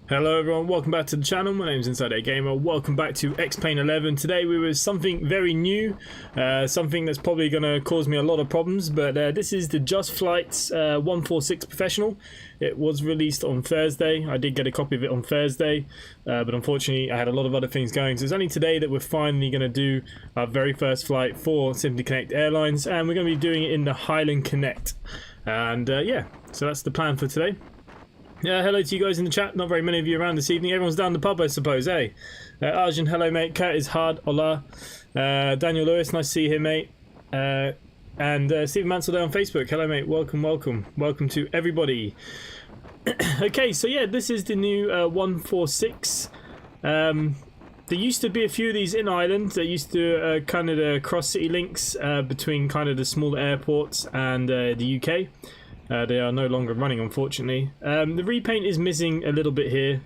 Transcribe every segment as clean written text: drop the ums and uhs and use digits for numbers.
Hello everyone, welcome back to the channel. My name is InsideAgameR. Welcome back to X-Plane 11. Today we were something very new, something that's probably going to cause me a lot of problems, but this is the Just Flights 146 Professional. It was released on Thursday. I did get a copy of it on Thursday, but unfortunately I had a lot of other things going, so it's only today that we're finally going to do our very first flight for Simply Connect Airlines, and we're going to be doing it in the Highland Connect. And yeah, so that's the plan for today. Yeah, hello to you guys in the chat. Not very many of you around this evening. Everyone's down the pub, I suppose, eh? Arjun, hello, mate. Kurt is hard. Hola. Daniel Lewis, nice to see you here, mate. And Stephen Mansell there on Facebook. Hello, mate. Welcome, welcome. Welcome to everybody. Okay, so yeah, this is the new 146. There used to be a few of these in Ireland. There used to kind of the cross-city links between kind of the smaller airports and the UK. They are no longer running, unfortunately. The repaint is missing a little bit here.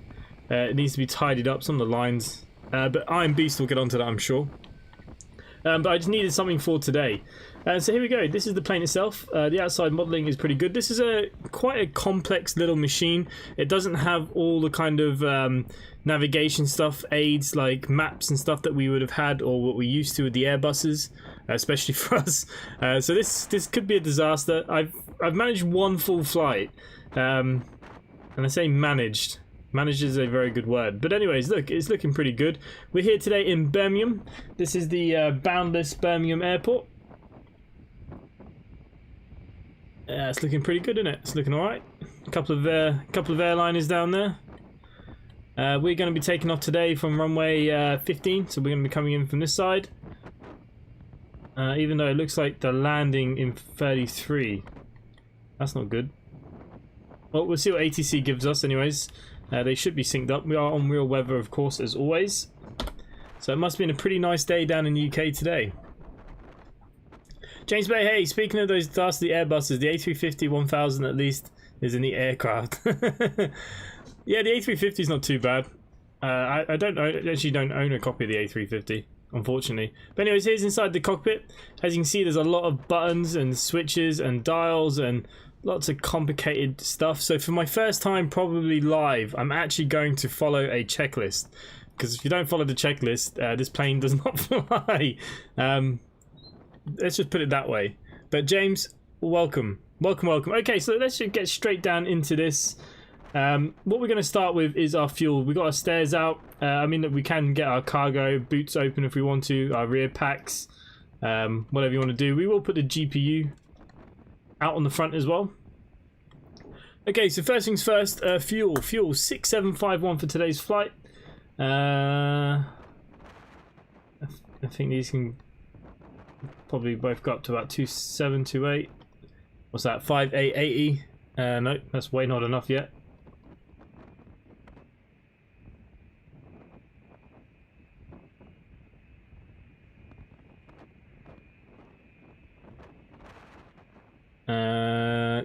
It needs to be tidied up, some of the lines. But Iron Beast will get onto that, I'm sure. But I just needed something for today. So here we go. This is the plane itself. The outside modelling is pretty good. This is quite a complex little machine. It doesn't have all the kind of navigation stuff, aids like maps and stuff that we would have had, or what we used to with the Airbuses, especially for us. So this could be a disaster. I've managed one full flight, and I say managed. Managed is a very good word. But anyways, look, it's looking pretty good. We're here today in Birmingham. This is the boundless Birmingham Airport. It's looking pretty good, isn't it? It's looking all right. A couple of airliners down there. We're going to be taking off today from runway 15, so we're going to be coming in from this side. Even though it looks like the landing in 33. That's not good. Well, we'll see what ATC gives us anyways. They should be synced up. We are on real weather, of course, as always. So it must have been a pretty nice day down in the UK today. James Bay, hey, speaking of those dastardly Airbuses, the A350 1000 at least is in the aircraft. Yeah, the A350 is not too bad. I actually don't own a copy of the A350. Unfortunately. But anyways, here's inside the cockpit. As you can see, there's a lot of buttons and switches and dials and lots of complicated stuff. So for my first time probably live, I'm actually going to follow a checklist, because if you don't follow the checklist, this plane does not fly. Let's just put it that way. But James, welcome. Welcome. Okay, so let's just get straight down into this. What we're going to start with is our fuel. We've got our stairs out. I mean, that we can get our cargo boots open if we want to, our rear packs, whatever you want to do. We will put the GPU out on the front as well. Okay, so first things first, fuel 6751 for today's flight. I think these can probably both go up to about 2728. What's that, 5880? No, that's way not enough yet.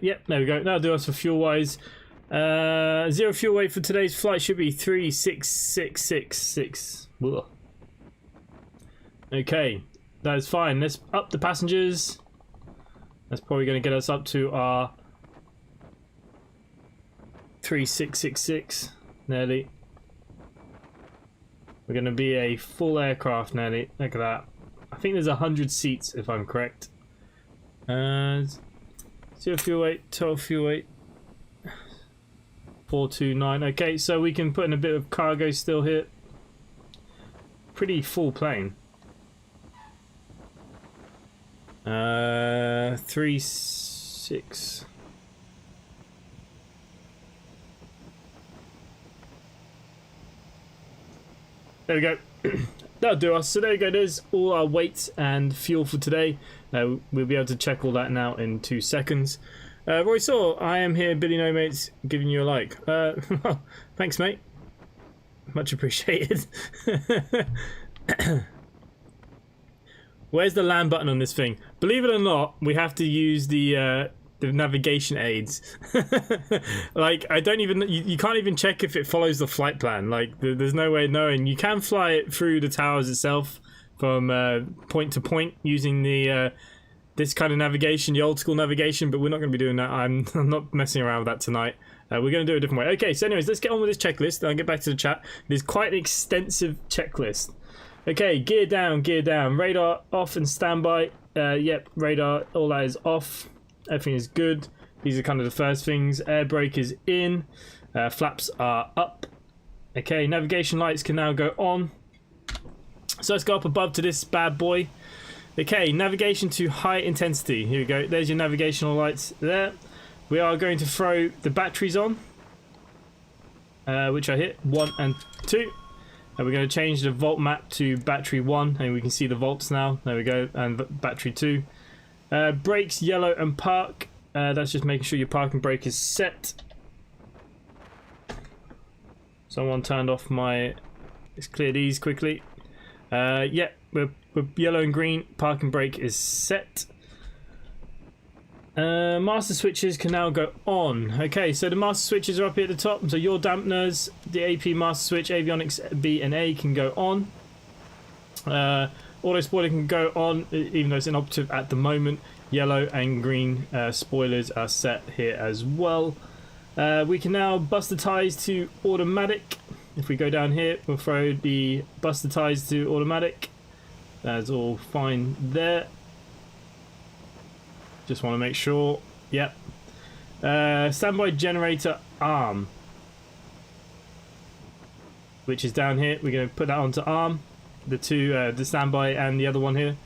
Yep, there we go. That'll do us for fuel wise. Zero fuel weight for today's flight should be 3666. Ugh. Okay, that is fine. Let's up the passengers. That's probably going to get us up to our 3666 nearly. We're going to be a full aircraft nearly. Look at that. I think there's 100 seats if I'm correct. Zero fuel weight, total fuel weight 429. Okay, so we can put in a bit of cargo still here. Pretty full plane. 36. There we go. That'll do us. So there you go. There's all our weights and fuel for today. We'll be able to check all that now in 2 seconds. Roy Saw, I am here, Billy No Mates, giving you a like. Well, thanks, mate. Much appreciated. Where's the land button on this thing? Believe it or not, we have to use the navigation aids. Like, I don't even, you can't even check if it follows the flight plan. Like, there's no way of knowing. You can fly it through the towers itself from point to point using the this kind of navigation, the old school navigation, but we're not going to be doing that. I'm not messing around with that tonight. We're going to do it a different way. Okay, so anyways, let's get on with this checklist. I'll get back to the chat. It is quite an extensive checklist. Okay, gear down, radar off and standby. Yep, radar, all that is off. Everything is good. These are kind of the first things. Air brake is in. Flaps are up. Okay, navigation lights can now go on. So let's go up above to this bad boy. Okay, navigation to high intensity. Here we go. There's your navigational lights there. We are going to throw the batteries on, which I hit 1 and 2. And we're going to change the volt map to battery 1, and we can see the volts now. There we go, and battery 2. Brakes, yellow, and park. That's just making sure your parking brake is set. Someone turned off my... Let's clear these quickly. Yeah, we're yellow and green. Parking brake is set. Master switches can now go on. Okay, so the master switches are up here at the top. So your dampeners, the AP master switch, avionics B and A can go on. Auto spoiler can go on, even though it's inoperative at the moment. Yellow and green spoilers are set here as well. We can now bust the ties to automatic. If we go down here, we'll throw the bust the ties to automatic. That's all fine there. Just want to make sure. Yep. Standby generator arm, which is down here. We're going to put that onto arm. The two, the standby and the other one here.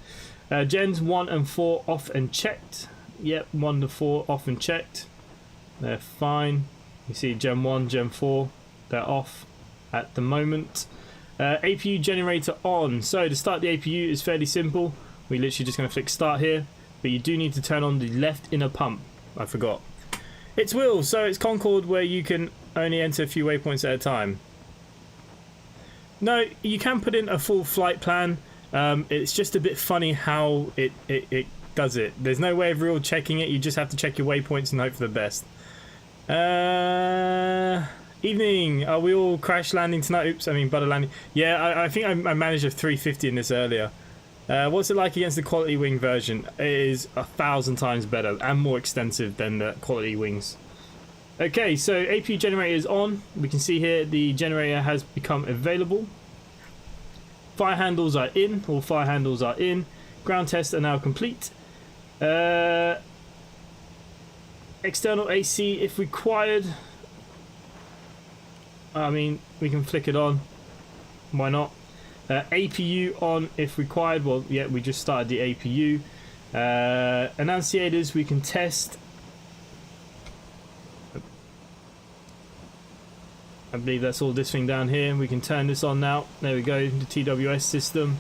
Gens 1 and 4 off and checked. Yep, 1 to 4 off and checked. They're fine. You see Gen 1, Gen 4, they're off at the moment. APU generator on. So to start the APU is fairly simple. We're literally just going to flick start here. But you do need to turn on the left inner pump. I forgot. It's wheels, so it's Concorde where you can only enter a few waypoints at a time. No, you can put in a full flight plan. It's just a bit funny how it does it. There's no way of real checking it. You just have to check your waypoints and hope for the best. Evening. Are we all crash landing tonight? Oops, I mean butter landing. Yeah, I think I managed a 350 in this earlier. What's it like against the quality wing version? It is 1,000 times better and more extensive than the quality wings. Okay, so APU generator is on. We can see here the generator has become available. Fire handles are in. All fire handles are in. Ground tests are now complete. External AC if required. I mean, we can flick it on. Why not? APU on if required. Well, yeah, we just started the APU. Annunciators we can test. I believe that's all this thing down here. We can turn this on now. There we go, the TWS system.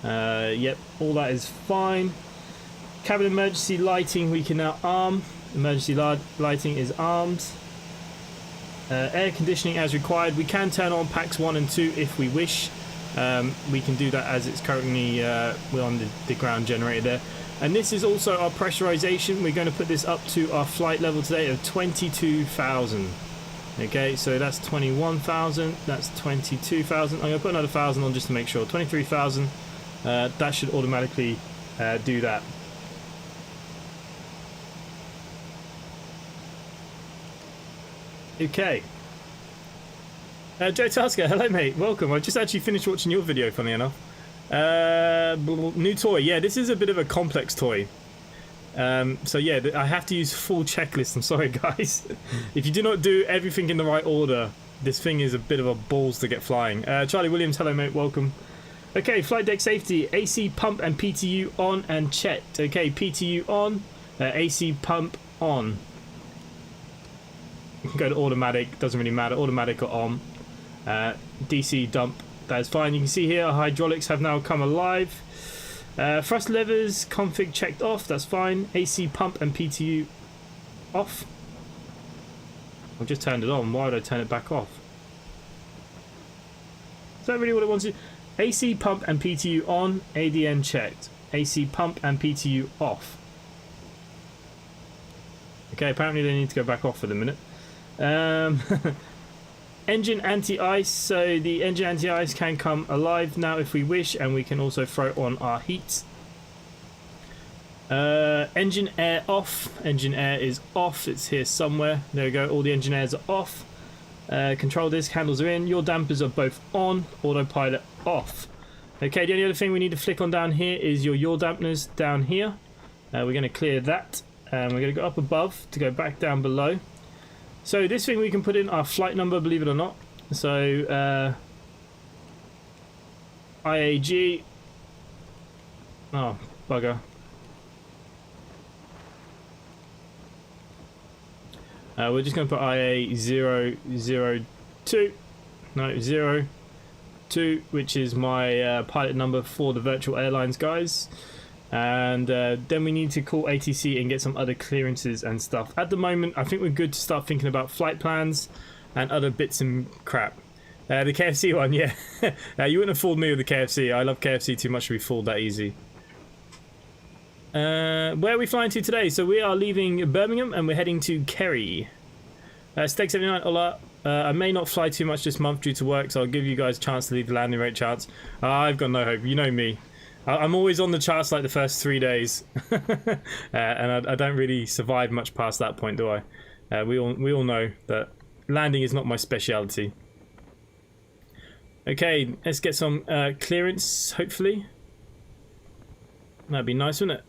Yep, all that is fine. Cabin emergency lighting we can now arm. Emergency lighting is armed. Air conditioning as required. We can turn on packs 1 and 2 if we wish. We can do that as it's currently we're on the ground generator there. And this is also our pressurization. We're going to put this up to our flight level today of 22,000. Okay, so that's 21,000, that's 22,000. I'm going to put another 1,000 on just to make sure. 23,000. That should automatically do that. Okay. Joe Tasker, hello mate, welcome. I just actually finished watching your video, funny enough. New toy, yeah, this is a bit of a complex toy. So yeah, I have to use full checklist. I'm sorry guys. If you do not do everything in the right order, this thing is a bit of a balls to get flying. Charlie Williams, hello mate, welcome. Okay, flight deck safety, AC pump and PTU on and checked. Okay, PTU on, AC pump on. You can go to automatic, doesn't really matter, automatic or on. DC dump, that is fine. You can see here our hydraulics have now come alive. Thrust levers config checked off, that's fine. AC pump and PTU off. I just turned it on, why would I turn it back off? Is that really what it wants to do? AC pump and PTU on, ADN checked. AC pump and PTU off. Okay, apparently they need to go back off for the minute. Engine anti-ice, so the engine anti-ice can come alive now if we wish, and we can also throw on our heat. Engine air off. Engine air is off. It's here somewhere. There we go. All the engine airs are off. Control disc handles are in. Your dampers are both on. Autopilot off. Okay, the only other thing we need to flick on down here is your yaw dampeners down here. We're going to clear that. We're going to go up above to go back down below. So this thing we can put in our flight number, believe it or not. So IAG. Oh, bugger. We're just going to put IA002, no, 02, which is my pilot number for the virtual airlines guys. And then we need to call ATC and get some other clearances and stuff. At the moment, I think we're good to start thinking about flight plans and other bits and crap. The KFC one, yeah. You wouldn't have fooled me with the KFC. I love KFC too much to be fooled that easy. Where are we flying to today? So we are leaving Birmingham and we're heading to Kerry. Stake 79, hola. I may not fly too much this month due to work, so I'll give you guys a chance to leave the landing rate charts. I've got no hope. You know me. I'm always on the charts like the first 3 days. And I don't really survive much past that point, do I? We all know that landing is not my speciality. Okay, let's get some clearance, hopefully. That'd be nice, wouldn't it?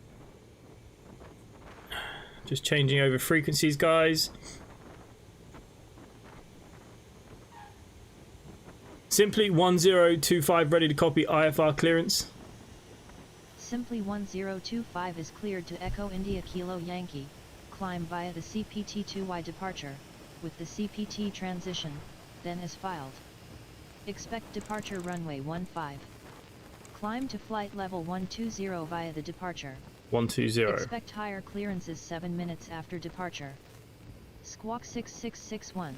Just changing over frequencies, guys. Simply 1025 ready to copy IFR clearance. Simply 1025 is cleared to Echo India Kilo Yankee. Climb via the CPT-2Y departure, with the CPT transition, then as filed. Expect departure runway 15. Climb to flight level 120 via the departure. 120. Expect higher clearances 7 minutes after departure. Squawk 6661.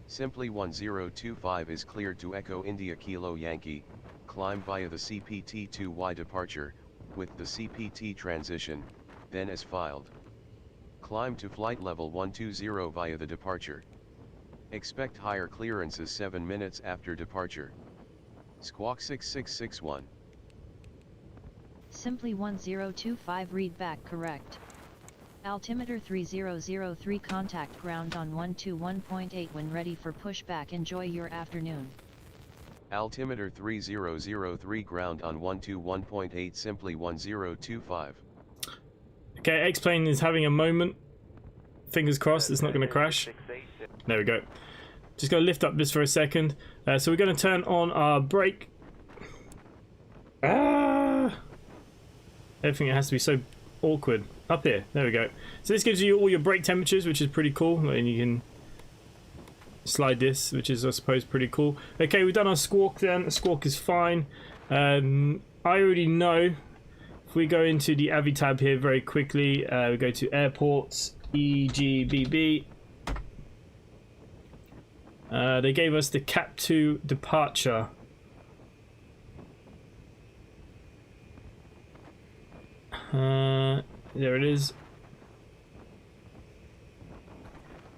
Simply 1025 is cleared to Echo India Kilo Yankee. Climb via the CPT-2Y departure, with the CPT transition, then as filed. Climb to flight level 120 via the departure. Expect higher clearances 7 minutes after departure. Squawk 6661. Simply 1025 read back correct. Altimeter 3003 contact ground on 121.8 when ready for pushback. Enjoy your afternoon. Altimeter 3003 ground on 121.8 simply 1025. Okay, X-Plane is having a moment. Fingers crossed it's not going to crash. There we go. Just going to lift up this for a second. So we're going to turn on our brake. Everything has to be so awkward. Up here. There we go. So this gives you all your brake temperatures, which is pretty cool. And you can slide this, which is, I suppose, pretty cool. Okay, we've done our squawk then. The squawk is fine. I already know. If we go into the AVI tab here very quickly, we go to airports, EGBB. They gave us the Cap 2 departure. There it is.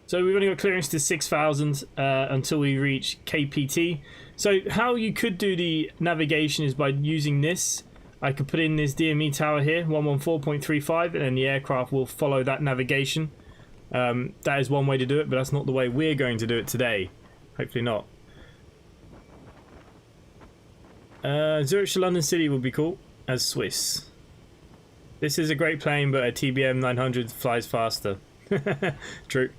So we've only got clearance to 6,000 until we reach KPT. So how you could do the navigation is by using this. I could put in this DME tower here, 114.35, and then the aircraft will follow that navigation. That is one way to do it, but that's not the way we're going to do it today. Hopefully not. Zurich to London City would be cool as Swiss. This is a great plane, but a TBM 900 flies faster. True.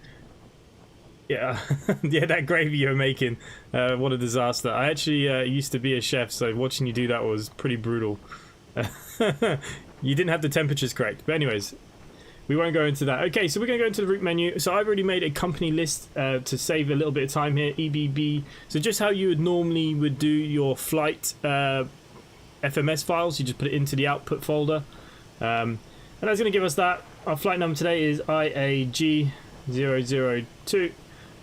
Yeah, yeah, that gravy you're making, what a disaster. I actually used to be a chef, so watching you do that was pretty brutal. You didn't have the temperatures correct, but anyways, we won't go into that. Okay, so we're going to go into the route menu. So I've already made a company list to save a little bit of time here, EBB. So just how you would normally do your flight FMS files, you just put it into the output folder. And that's going to give us that. Our flight number today is IAG002.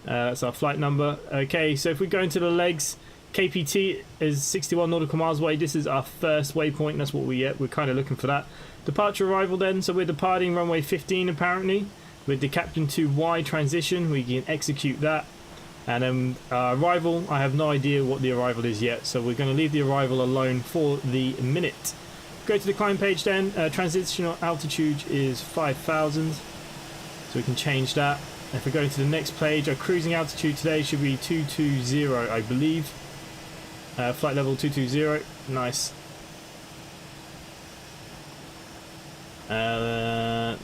That's our flight number. Okay, so if we go into the legs, KPT is 61 nautical miles away. This is our first waypoint. That's what we're kind of looking for that. Departure arrival then. So we're departing runway 15 apparently with the Captain 2Y transition. We can execute that. And then arrival, I have no idea what the arrival is yet. So we're going to leave the arrival alone for the minute. Go to the climb page then. Transitional altitude is 5,000. So we can change that. If we go to the next page, our cruising altitude today should be 220, I believe. Flight level 220. Nice. Back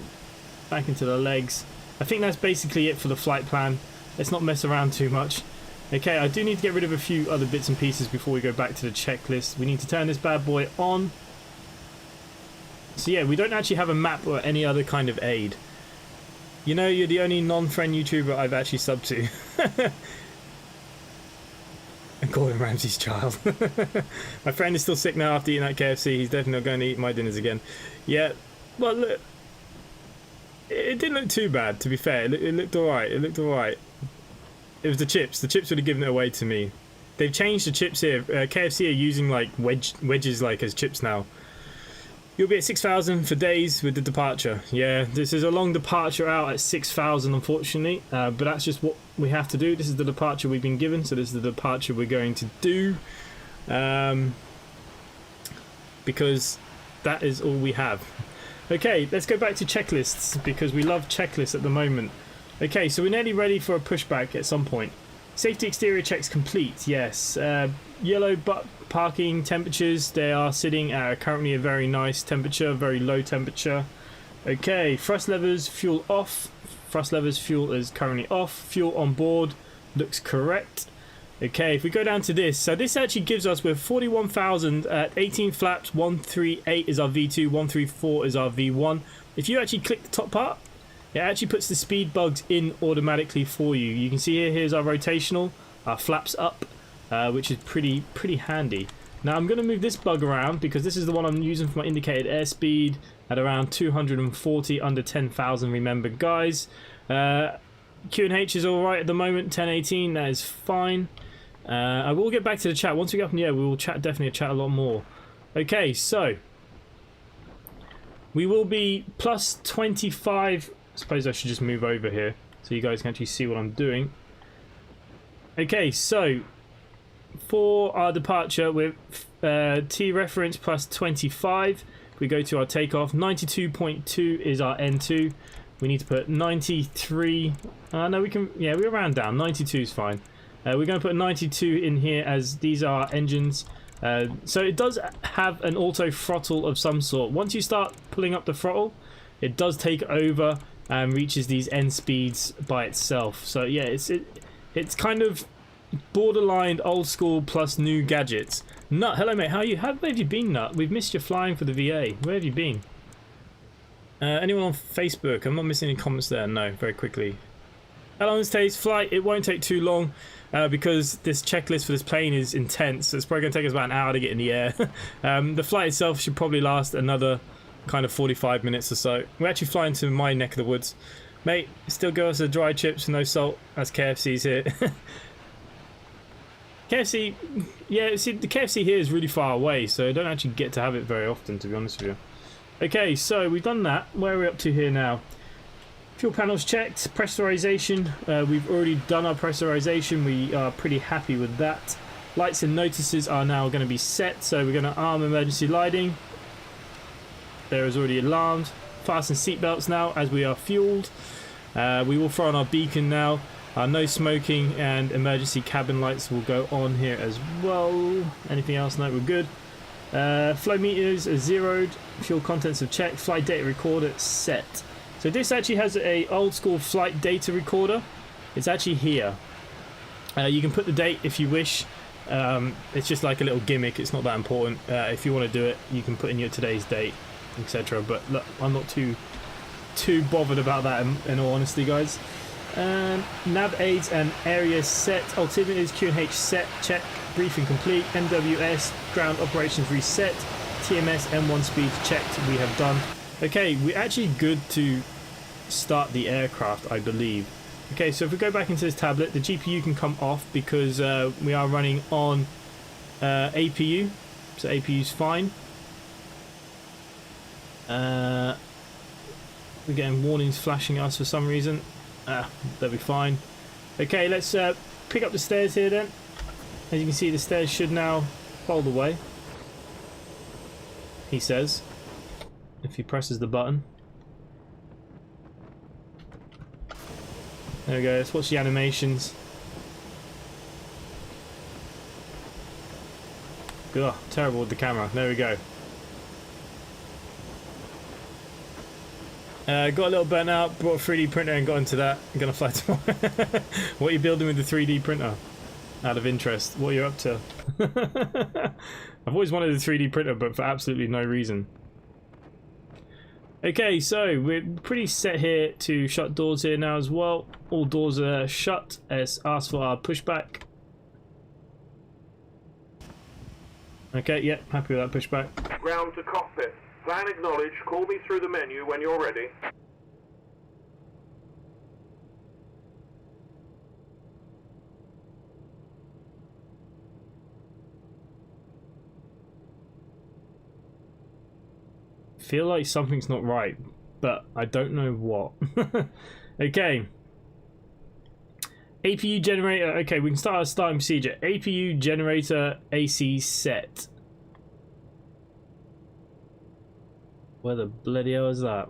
into the legs. I think that's basically it for the flight plan. Let's not mess around too much. Okay, I do need to get rid of a few other bits and pieces before we go back to the checklist. We need to turn this bad boy on. So yeah, we don't actually have a map or any other kind of aid. You know, you're the only non-friend YouTuber I've actually subbed to. And Gordon Ramsay's child. My friend is still sick now after eating that KFC. He's definitely not going to eat my dinners again. Yeah, well, look. It didn't look too bad, to be fair. It looked alright. It looked alright. It was the chips. The chips would have given it away to me. They've changed the chips here. KFC are using like wedges like as chips now. You'll be at 6,000 for days with the departure. Yeah, this is a long departure out at 6,000, unfortunately. But that's just what we have to do. This is the departure we've been given, so this is the departure we're going to do. Because that is all we have. Okay, let's go back to checklists, because we love checklists at the moment. Okay, so we're nearly ready for a pushback at some point. Safety exterior checks complete, yes. Yellow parking temperatures, they are sitting at currently a very nice temperature, very low temperature. Okay, thrust levers, fuel off. Thrust levers, fuel is currently off. Fuel on board looks correct. Okay, if we go down to this, so this actually gives us, with 41,000 at 18 flaps, 138 is our V2, 134 is our V1. If you actually click the top part, it actually puts the speed bugs in automatically for you. You can see here's our rotational, our flaps up, which is pretty handy. Now I'm going to move this bug around because this is the one I'm using for my indicated airspeed at around 240, under 10,000, remember guys. Q&H is alright at the moment, 1018, that is fine. I will get back to the chat. Once we get up in the air, we will definitely chat a lot more. Okay, so we will be plus 25. I suppose I should just move over here so you guys can actually see what I'm doing. Okay, so for our departure with T reference plus 25, we go to our takeoff. 92.2 is our N2. We need to put 93. No, we can. Yeah, we'll round down. 92 is fine. We're going to put 92 in here as these are engines. So it does have an auto throttle of some sort. Once you start pulling up the throttle, it does take over and reaches these end speeds by itself. So yeah, it's kind of borderline old school plus new gadgets. Nut, hello mate, how have you been, Nut? We've missed you flying for the VA. Where have you been? Anyone on Facebook? I'm not missing any comments there. No, very quickly. How long does it take flight? It won't take too long because this checklist for this plane is intense. It's probably going to take us about an hour to get in the air. The flight itself should probably last another kind of 45 minutes or so. We're actually flying to my neck of the woods. Mate, still go us the dry chips, no salt. That's KFC's here. KFC, yeah, see, the KFC here is really far away, so I don't actually get to have it very often, to be honest with you. Okay, so we've done that. Where are we up to here now? Fuel panels checked. Pressurization. We've already done our pressurization. We are pretty happy with that. Lights and notices are now going to be set, so we're going to arm emergency lighting. There is already alarmed. Fasten seatbelts now as we are fueled. We will throw on our beacon now. No smoking and emergency cabin lights will go on here as well. Anything else? No, we're good. Flow meters are zeroed. Fuel contents are checked. Flight data recorder set. So this actually has a old school flight data recorder. It's actually here. You can put the date if you wish. It's just like a little gimmick. It's not that important. If you want to do it, you can put in your today's date, etc. But look, I'm not too bothered about that in all honesty, guys. Nav aids and area set. Altimeters Q&H set. Check. Briefing complete. MWS ground operations reset. TMS M1 speeds checked. We have done. Okay, we're actually good to start the aircraft, I believe. Okay, so if we go back into this tablet, the GPU can come off because we are running on APU. So APU's fine. We're getting warnings flashing at us for some reason. They'll be fine. Okay, let's pick up the stairs here then. As you can see, the stairs should now fold away. he says, if he presses the button. There we go, let's watch the animations. Ugh, terrible with the camera. There we go. Got a little burnt out, brought a 3D printer and got into that. I'm gonna fly tomorrow. What are you building with the 3D printer? Out of interest, what are you up to? I've always wanted a 3D printer, but for absolutely no reason. Okay, so we're pretty set here to shut doors here now as well. All doors are shut as asked for our pushback. Okay, yep, happy with that pushback. Ground to cockpit. Plan acknowledged. Call me through the menu when you're ready. Feel like something's not right, but I don't know what. Okay. APU generator. Okay, we can start our starting procedure. APU generator AC set. Where the bloody hell is that?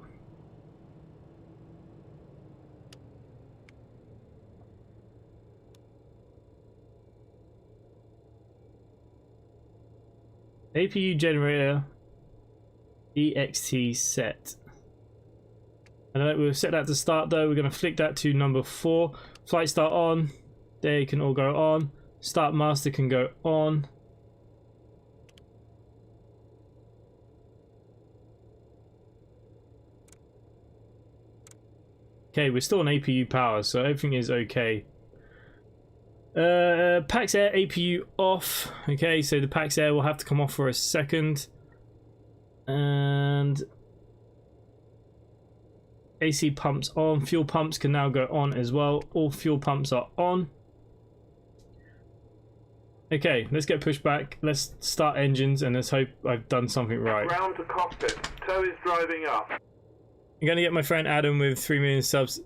APU generator EXT set. And we'll set that to start though. We're going to flick that to number 4. Flight start on. They can all go on. Start master can go on. Okay, we're still on APU power, so everything is okay. Pax Air APU off. Okay, so the Pax Air will have to come off for a second. And AC pumps on. Fuel pumps can now go on as well. All fuel pumps are on. Okay, let's get pushed back. Let's start engines and let's hope I've done something right. Ground to cockpit. Tow is driving up. I'm gonna get my friend Adam with 3 million subs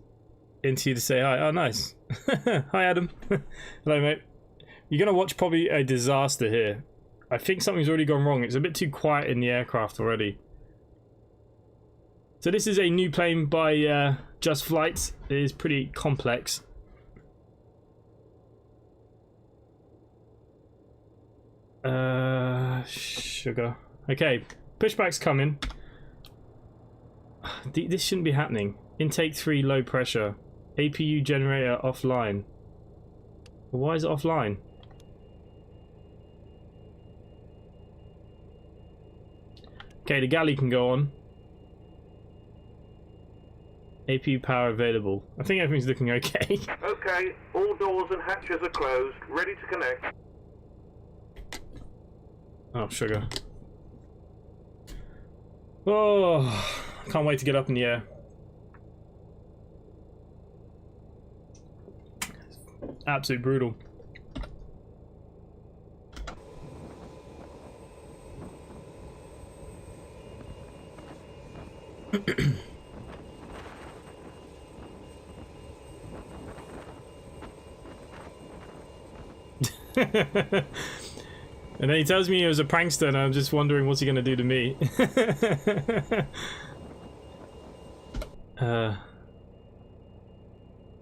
into you to say hi. Oh, nice. Hi, Adam. Hello, mate. You're gonna watch probably a disaster here. I think something's already gone wrong. It's a bit too quiet in the aircraft already. So this is a new plane by Just Flight. It is pretty complex. Sugar. Okay, pushback's coming. This shouldn't be happening. Intake 3 low pressure. APU generator offline. Why is it offline? Okay, the galley can go on. APU power available. I think everything's looking okay. Okay, all doors and hatches are closed. Ready to connect. Oh, sugar. Oh, can't wait to get up in the air. Absolute brutal. And then he tells me he was a prankster and I'm just wondering what's he gonna do to me.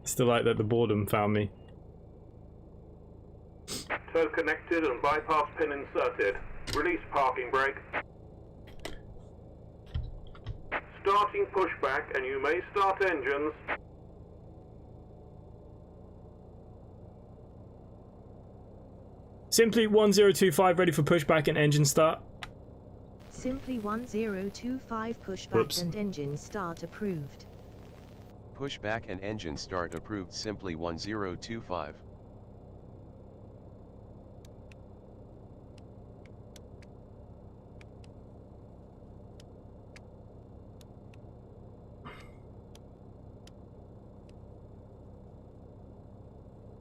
Still like that the boredom found me. Tow connected and bypass pin inserted. Release parking brake. Starting pushback and you may start engines. Simply 1025 ready for pushback and engine start. Simply 1025 pushback Whoops. and engine start approved. Pushback and engine start approved. Simply 1025.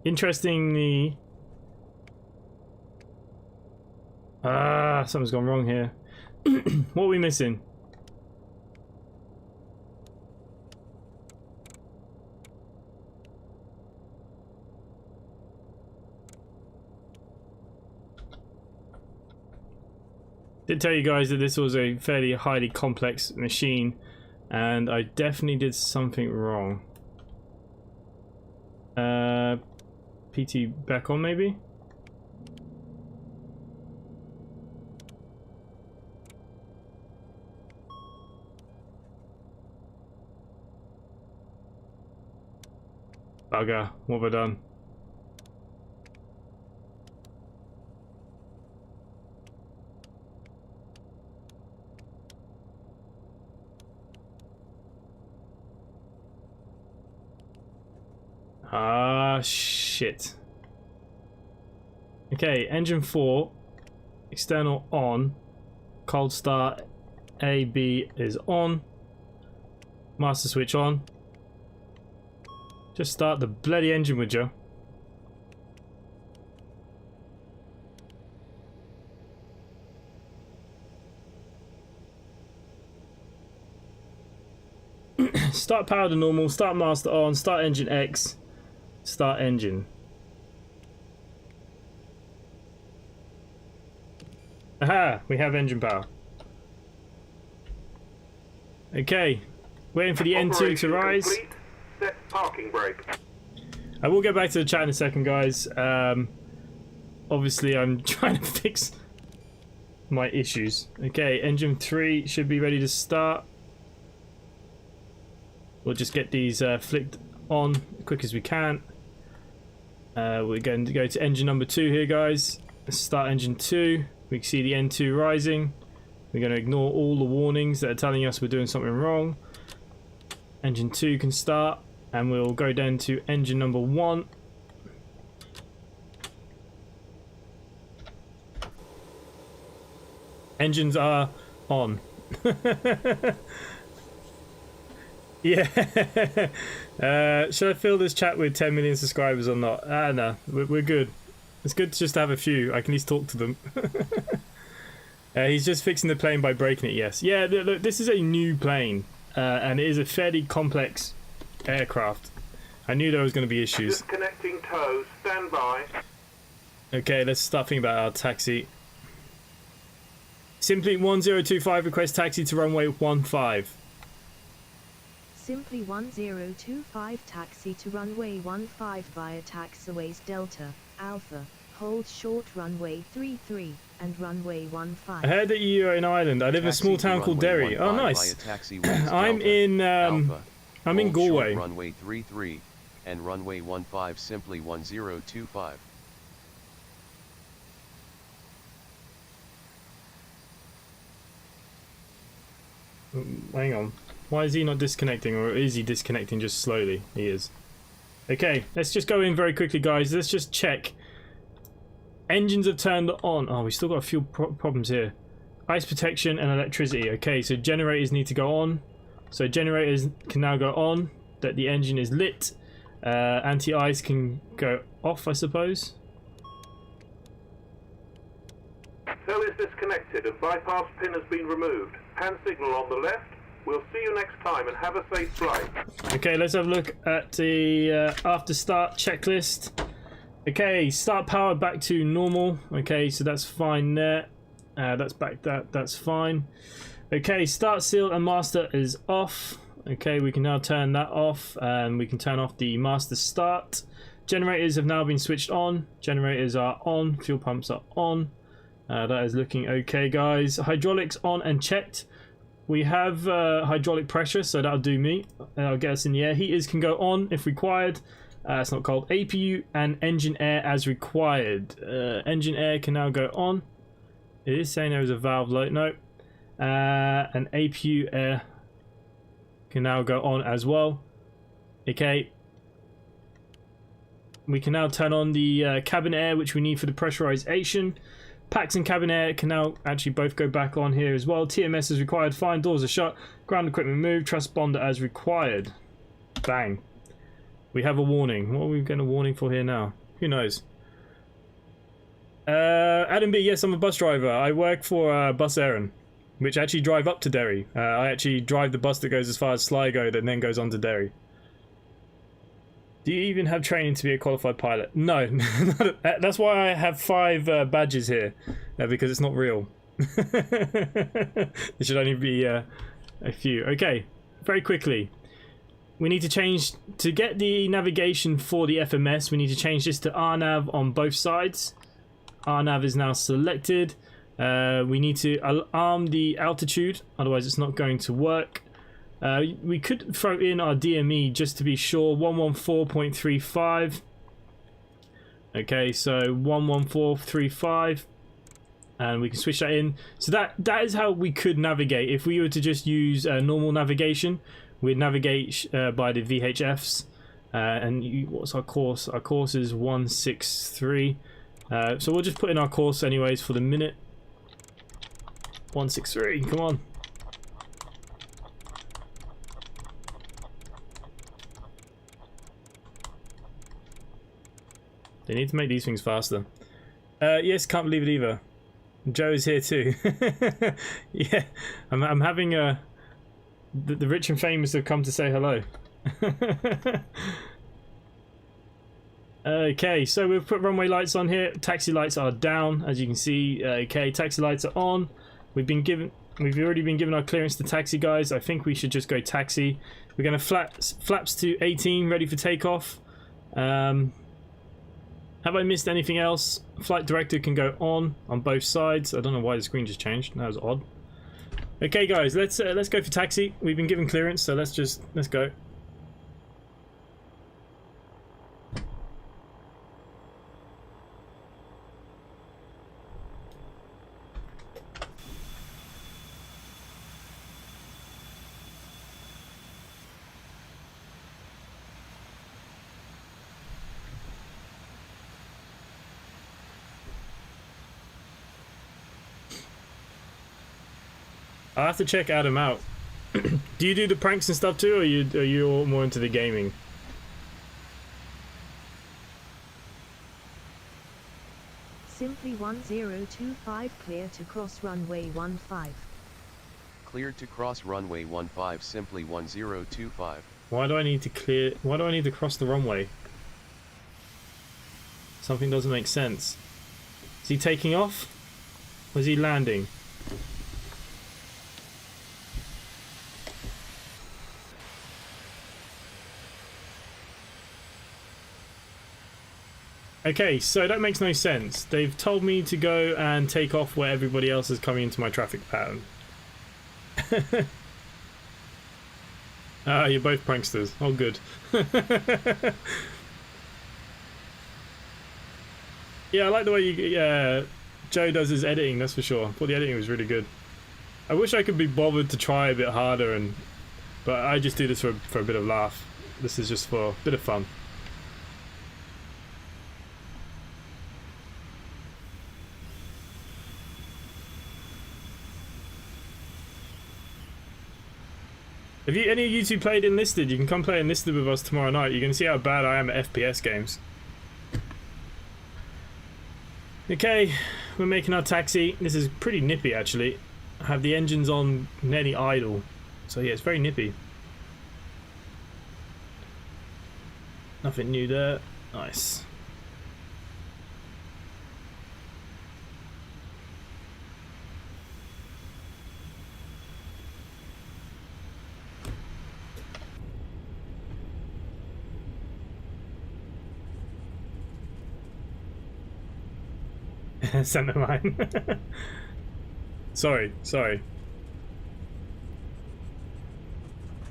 Interestingly, something's gone wrong here. What are we missing? Did tell you guys that this was a fairly highly complex machine, and I definitely did something wrong. PT back on maybe? Bugger, what have I done? Ah, shit. Okay, engine 4, external on, cold start, A, B is on, master switch on. Just start the bloody engine, would you? Start power to normal, start master on, start engine X, start engine. Aha, we have engine power. Okay, waiting for the N2 to rise. Complete. Set parking brake. I will get back to the chat in a second, guys. Obviously, I'm trying to fix my issues. Okay, engine 3 should be ready to start. We'll just get these flicked on as quick as we can. We're going to go to engine number 2 here, guys. Let's start engine 2. We can see the N2 rising. We're going to ignore all the warnings that are telling us we're doing something wrong. Engine 2 can start, and we'll go down to engine number 1. Engines are on. Yeah. Should I fill this chat with 10 million subscribers or not? No, we're good. It's good to just have a few. I can at least talk to them. He's just fixing the plane by breaking it, yes. Yeah, look, this is a new plane. And it is a fairly complex aircraft. I knew there was going to be issues. Disconnecting tow, stand by. Okay, let's start thinking about our taxi. Simply 1025 request taxi to runway 15. Simply 1025 taxi to runway 15 via taxiways Delta, Alpha, hold short runway 33 and runway 15. I heard that you are in Ireland. I live in a small town called Derry. Oh, nice. I'm in Galway. Runway 33 and runway 15 simply 1025. Hang on. Why is he not disconnecting, or is he disconnecting just slowly? He is. Okay, let's just go in very quickly, guys. Let's just check. Engines have turned on. Oh, we still got a few problems here. Ice protection and electricity. Okay, so generators need to go on. So generators can now go on. That the engine is lit. Anti-ice can go off, I suppose. Tow is disconnected and bypass pin has been removed. Hand signal on the left. We'll see you next time and have a safe flight. Okay, let's have a look at the after start checklist. Okay, start power back to normal. Okay, so that's fine there. That's fine. Okay, start seal and master is off. Okay, we can now turn that off, and we can turn off the master start. Generators have now been switched on. Generators are on. Fuel pumps are on. That is looking okay, guys. Hydraulics on and checked. We have hydraulic pressure, so that'll do me. That'll get us in the air. Heaters can go on if required. It's not cold. APU and engine air as required. Engine air can now go on. It is saying there is a valve low. No. And APU air can now go on as well. Okay. We can now turn on the cabin air, which we need for the pressurization. Packs and cabin air can now actually both go back on here as well. TMS is required. Fine. Doors are shut. Ground equipment moved. Transponder as required. Bang. We have a warning. What are we getting a warning for here now? Who knows? Adam B, yes, I'm a bus driver. I work for Bus Aaron, which actually drive up to Derry. I actually drive the bus that goes as far as Sligo that then goes on to Derry. Do you even have training to be a qualified pilot? No. That's why I have 5 badges here, because it's not real. There should only be a few. Okay, very quickly. We need to change, to get the navigation for the FMS, we need to change this to RNAV on both sides. RNAV is now selected. We need to arm the altitude, otherwise it's not going to work. We could throw in our DME just to be sure, 114.35. Okay, so 114.35. And we can switch that in. So that is how we could navigate. If we were to just use normal navigation, we'd navigate by the VHFs. What's our course? Our course is 163. So we'll just put in our course anyways for the minute. 163, come on. They need to make these things faster. Yes, can't believe it either. Joe is here too. Yeah, I'm having the rich and famous have come to say hello. Okay, so we've put runway lights on here. Taxi lights are down, as you can see. Okay, taxi lights are on. We've already been given our clearance to taxi, guys. I think we should just go taxi. We're going to flaps to 18, ready for takeoff. Have I missed anything else? Flight director can go on both sides. I don't know why the screen just changed. That was odd. Okay, guys, let's go for taxi. We've been given clearance, so let's go. I'll have to check Adam out. Do you do the pranks and stuff too, or are you all more into the gaming? Simply 1025 clear to cross runway 15. Cleared to cross runway 15, simply 1025. Why do I need to cross the runway? Something doesn't make sense. Is he taking off? Or is he landing? Okay, so that makes no sense. They've told me to go and take off where everybody else is coming into my traffic pattern. Ah, you're both pranksters. Oh, good. Yeah, I like the way Joe does his editing, that's for sure. I thought the editing was really good. I wish I could be bothered to try a bit harder, but I just do this for a bit of laugh. This is just for a bit of fun. Have any of you two played Enlisted? You can come play Enlisted with us tomorrow night. You can see how bad I am at FPS games. Okay, we're making our taxi. This is pretty nippy actually. I have the engines on nearly idle. So yeah, it's very nippy. Nothing new there. Nice. Center line. Sorry.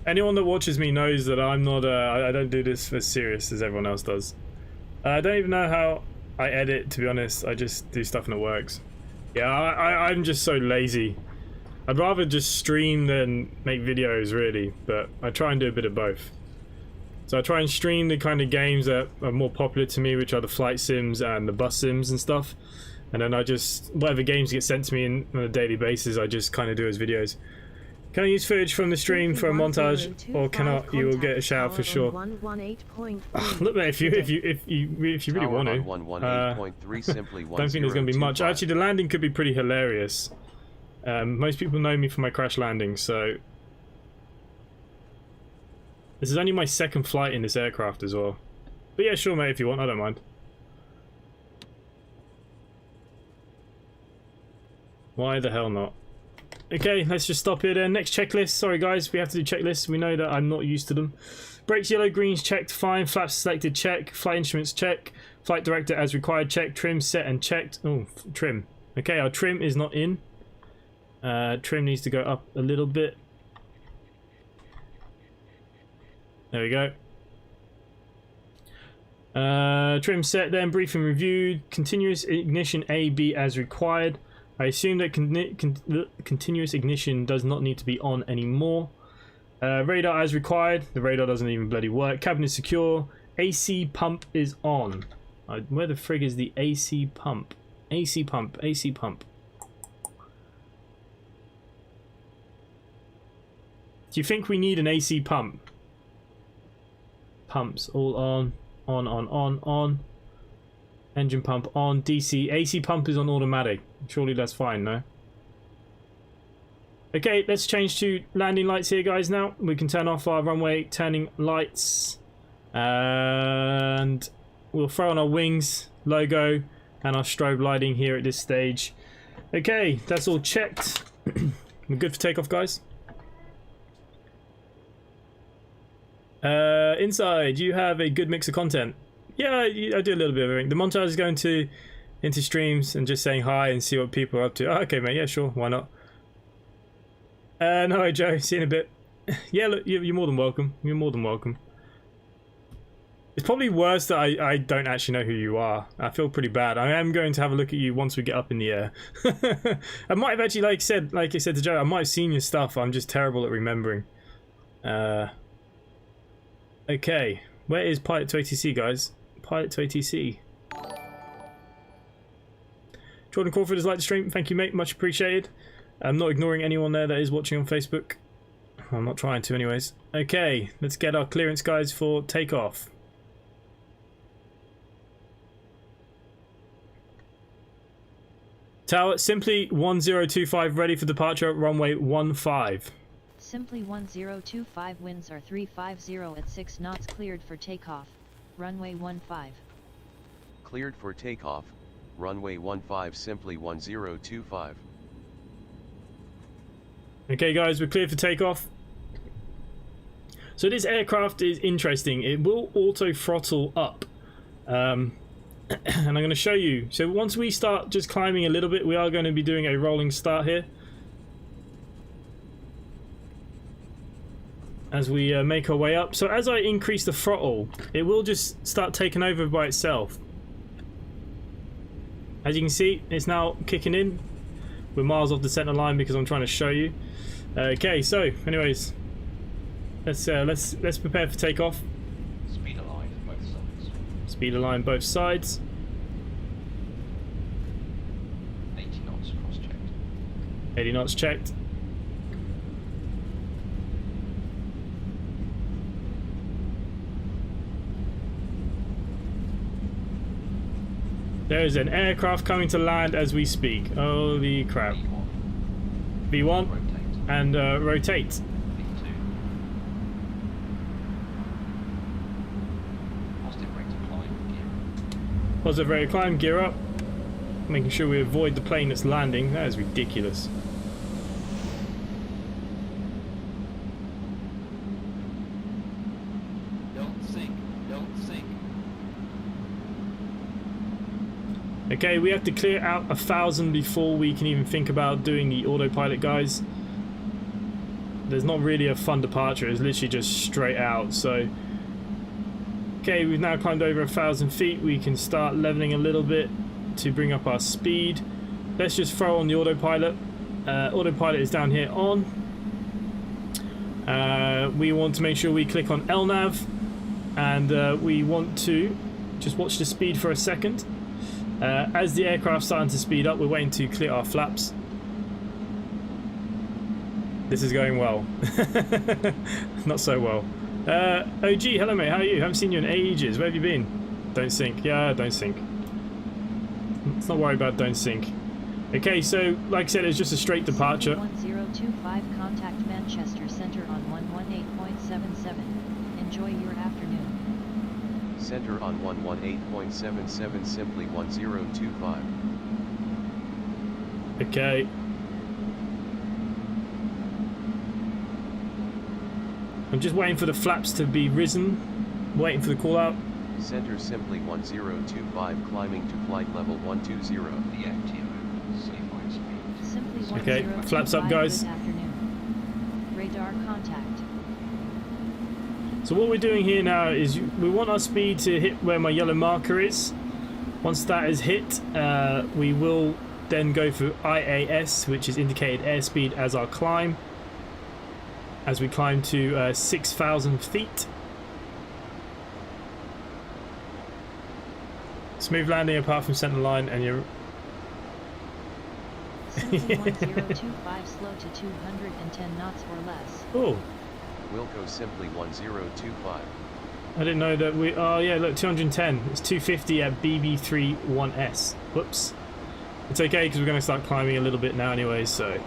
Anyone that watches me knows that I'm not. I don't do this as serious as everyone else does. I don't even know how I edit, to be honest. I just do stuff and it works. Yeah, I'm just so lazy. I'd rather just stream than make videos, really. But I try and do a bit of both. So I try and stream the kind of games that are more popular to me, which are the flight sims and the bus sims and stuff. And then I just, whatever games get sent to me on a daily basis, I just kind of do as videos. Can I use footage from the stream for a montage, or cannot? You will get a shout out for sure. Look, mate, if you really want to, don't think there's going to be much. Actually, the landing could be pretty hilarious. Most people know me for my crash landing, so this is only my second flight in this aircraft as well. But yeah, sure, mate, if you want, I don't mind. Why the hell not? Okay, let's just stop here then. Next checklist. Sorry guys, we have to do checklists. We know that I'm not used to them. Brakes yellow, greens checked, fine. Flaps selected, check. Flight instruments, check. Flight director as required, check. Trim set and checked. Oh, trim. Okay, our trim is not in. Trim needs to go up a little bit. There we go. Trim set then, briefing reviewed. Continuous ignition A, B as required. I assume that continuous ignition does not need to be on anymore. Radar as required. The radar doesn't even bloody work. Cabin is secure. AC pump is on. Where the frig is the AC pump? AC pump, AC pump. Do you think we need an AC pump? Pumps all on. On. Engine pump on. DC. AC pump is on automatic. Surely that's fine, no? Okay, let's change to landing lights here, guys, now. We can turn off our runway turning lights. And we'll throw on our wings, logo, and our strobe lighting here at this stage. Okay, that's all checked. We're good for takeoff, guys. Inside, you have a good mix of content. Yeah, I do a little bit of everything. The montage is going into streams and just saying hi and see what people are up to. Oh, okay, mate. Yeah, sure. Why not? No, Joe. See you in a bit. Yeah, look, you're more than welcome. You're more than welcome. It's probably worse that I don't actually know who you are. I feel pretty bad. I am going to have a look at you once we get up in the air. I might have actually, like I said to Joe, I might have seen your stuff. I'm just terrible at remembering. Okay, where is Pilot to ATC, guys? Pilot to ATC. Jordan Crawford has liked the stream. Thank you, mate. Much appreciated. I'm not ignoring anyone there that is watching on Facebook. I'm not trying to anyways. Okay, let's get our clearance, guys, for takeoff. Tower, simply 1025 ready for departure, runway 15. Simply 1025 winds are 350 at 6 knots, cleared for takeoff, runway 15. Cleared for takeoff, runway 15, simply 1025. Okay guys, we're cleared for takeoff. So this aircraft is interesting. It will auto throttle up. And I'm going to show you. So once we start just climbing a little bit, we are going to be doing a rolling start here. As we make our way up. So as I increase the throttle, it will just start taking over by itself. As you can see, it's now kicking in. We're miles off the center line because I'm trying to show you. Okay, so anyways, let's prepare for takeoff. Speed align both sides. Speed align both sides. 80 knots cross checked. 80 knots checked. There is an aircraft coming to land as we speak. Holy crap. V1. Rotate. And rotate. V2. Positive rate of climb, gear up. Positive rate of climb, gear up. Making sure we avoid the plane that's landing. That is ridiculous. Don't sink, don't sink. Okay, we have to clear out 1,000 before we can even think about doing the autopilot, guys. There's not really a fun departure, it's literally just straight out. So okay, we've now climbed over 1,000 feet. We can start leveling a little bit to bring up our speed. Let's just throw on the autopilot. Autopilot is down here on. We want to make sure we click on LNAV, and we want to just watch the speed for a second. As the aircraft's starting to speed up, we're waiting to clear our flaps. This is going well. Not so well. OG, hello mate, how are you? Haven't seen you in ages. Where have you been? Don't sink. Yeah, don't sink. Let's not worry about don't sink. Okay, so like I said, it's just a straight departure. 1025 contact Manchester Center on 118.77. Enjoy your afternoon. Center on 118.77, simply 1025. Okay. I'm just waiting for the flaps to be risen, waiting for the call out. Center simply 1025 climbing to flight level 120. The active seaflight speed. Simply Okay, 1025. flaps up, guys. Good afternoon. Radar contact. So what we're doing here now is we want our speed to hit where my yellow marker is. Once that is hit, we will then go for IAS, which is indicated airspeed, as our climb. As we climb to 6,000 feet. Smooth landing apart from center line, and you're... Simply 1025 slow to 210 knots or less. Oh, Wilco simply 1025. I didn't know that we... Oh yeah, look, 210. It's 250 at BB31S. Whoops. It's okay because we're going to start climbing a little bit now anyway, so...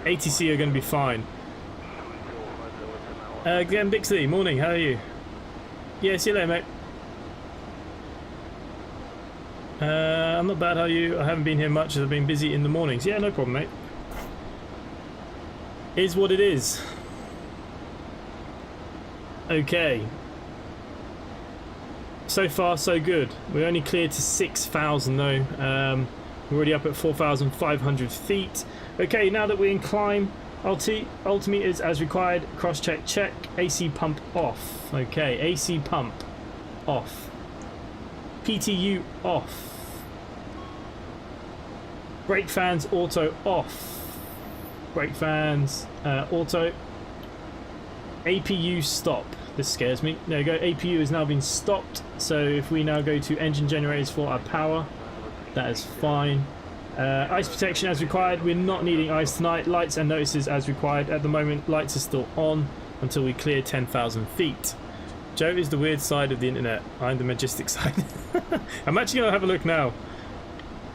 ATC are going to be fine. Glenn Bixley, morning, how are you? Yeah, see you later, mate. I'm not bad, how are you? I haven't been here much as I've been busy in the mornings. Yeah, no problem, mate. Is what it is. Okay. So far, so good. We're only cleared to 6,000 though. We're already up at 4,500 feet. Okay, now that we're in climb, altimeters as required, cross-check, check, AC pump off. Okay, AC pump off. PTU off. Brake fans auto off. Brake fans auto. APU stop. This scares me. There we go. APU has now been stopped. So if we now go to engine generators for our power, that is fine. Ice protection as required. We're not needing ice tonight. Lights and notices as required. At the moment, lights are still on until we clear 10,000 feet. Joe is the weird side of the internet. I'm the majestic side. I'm actually going to have a look now.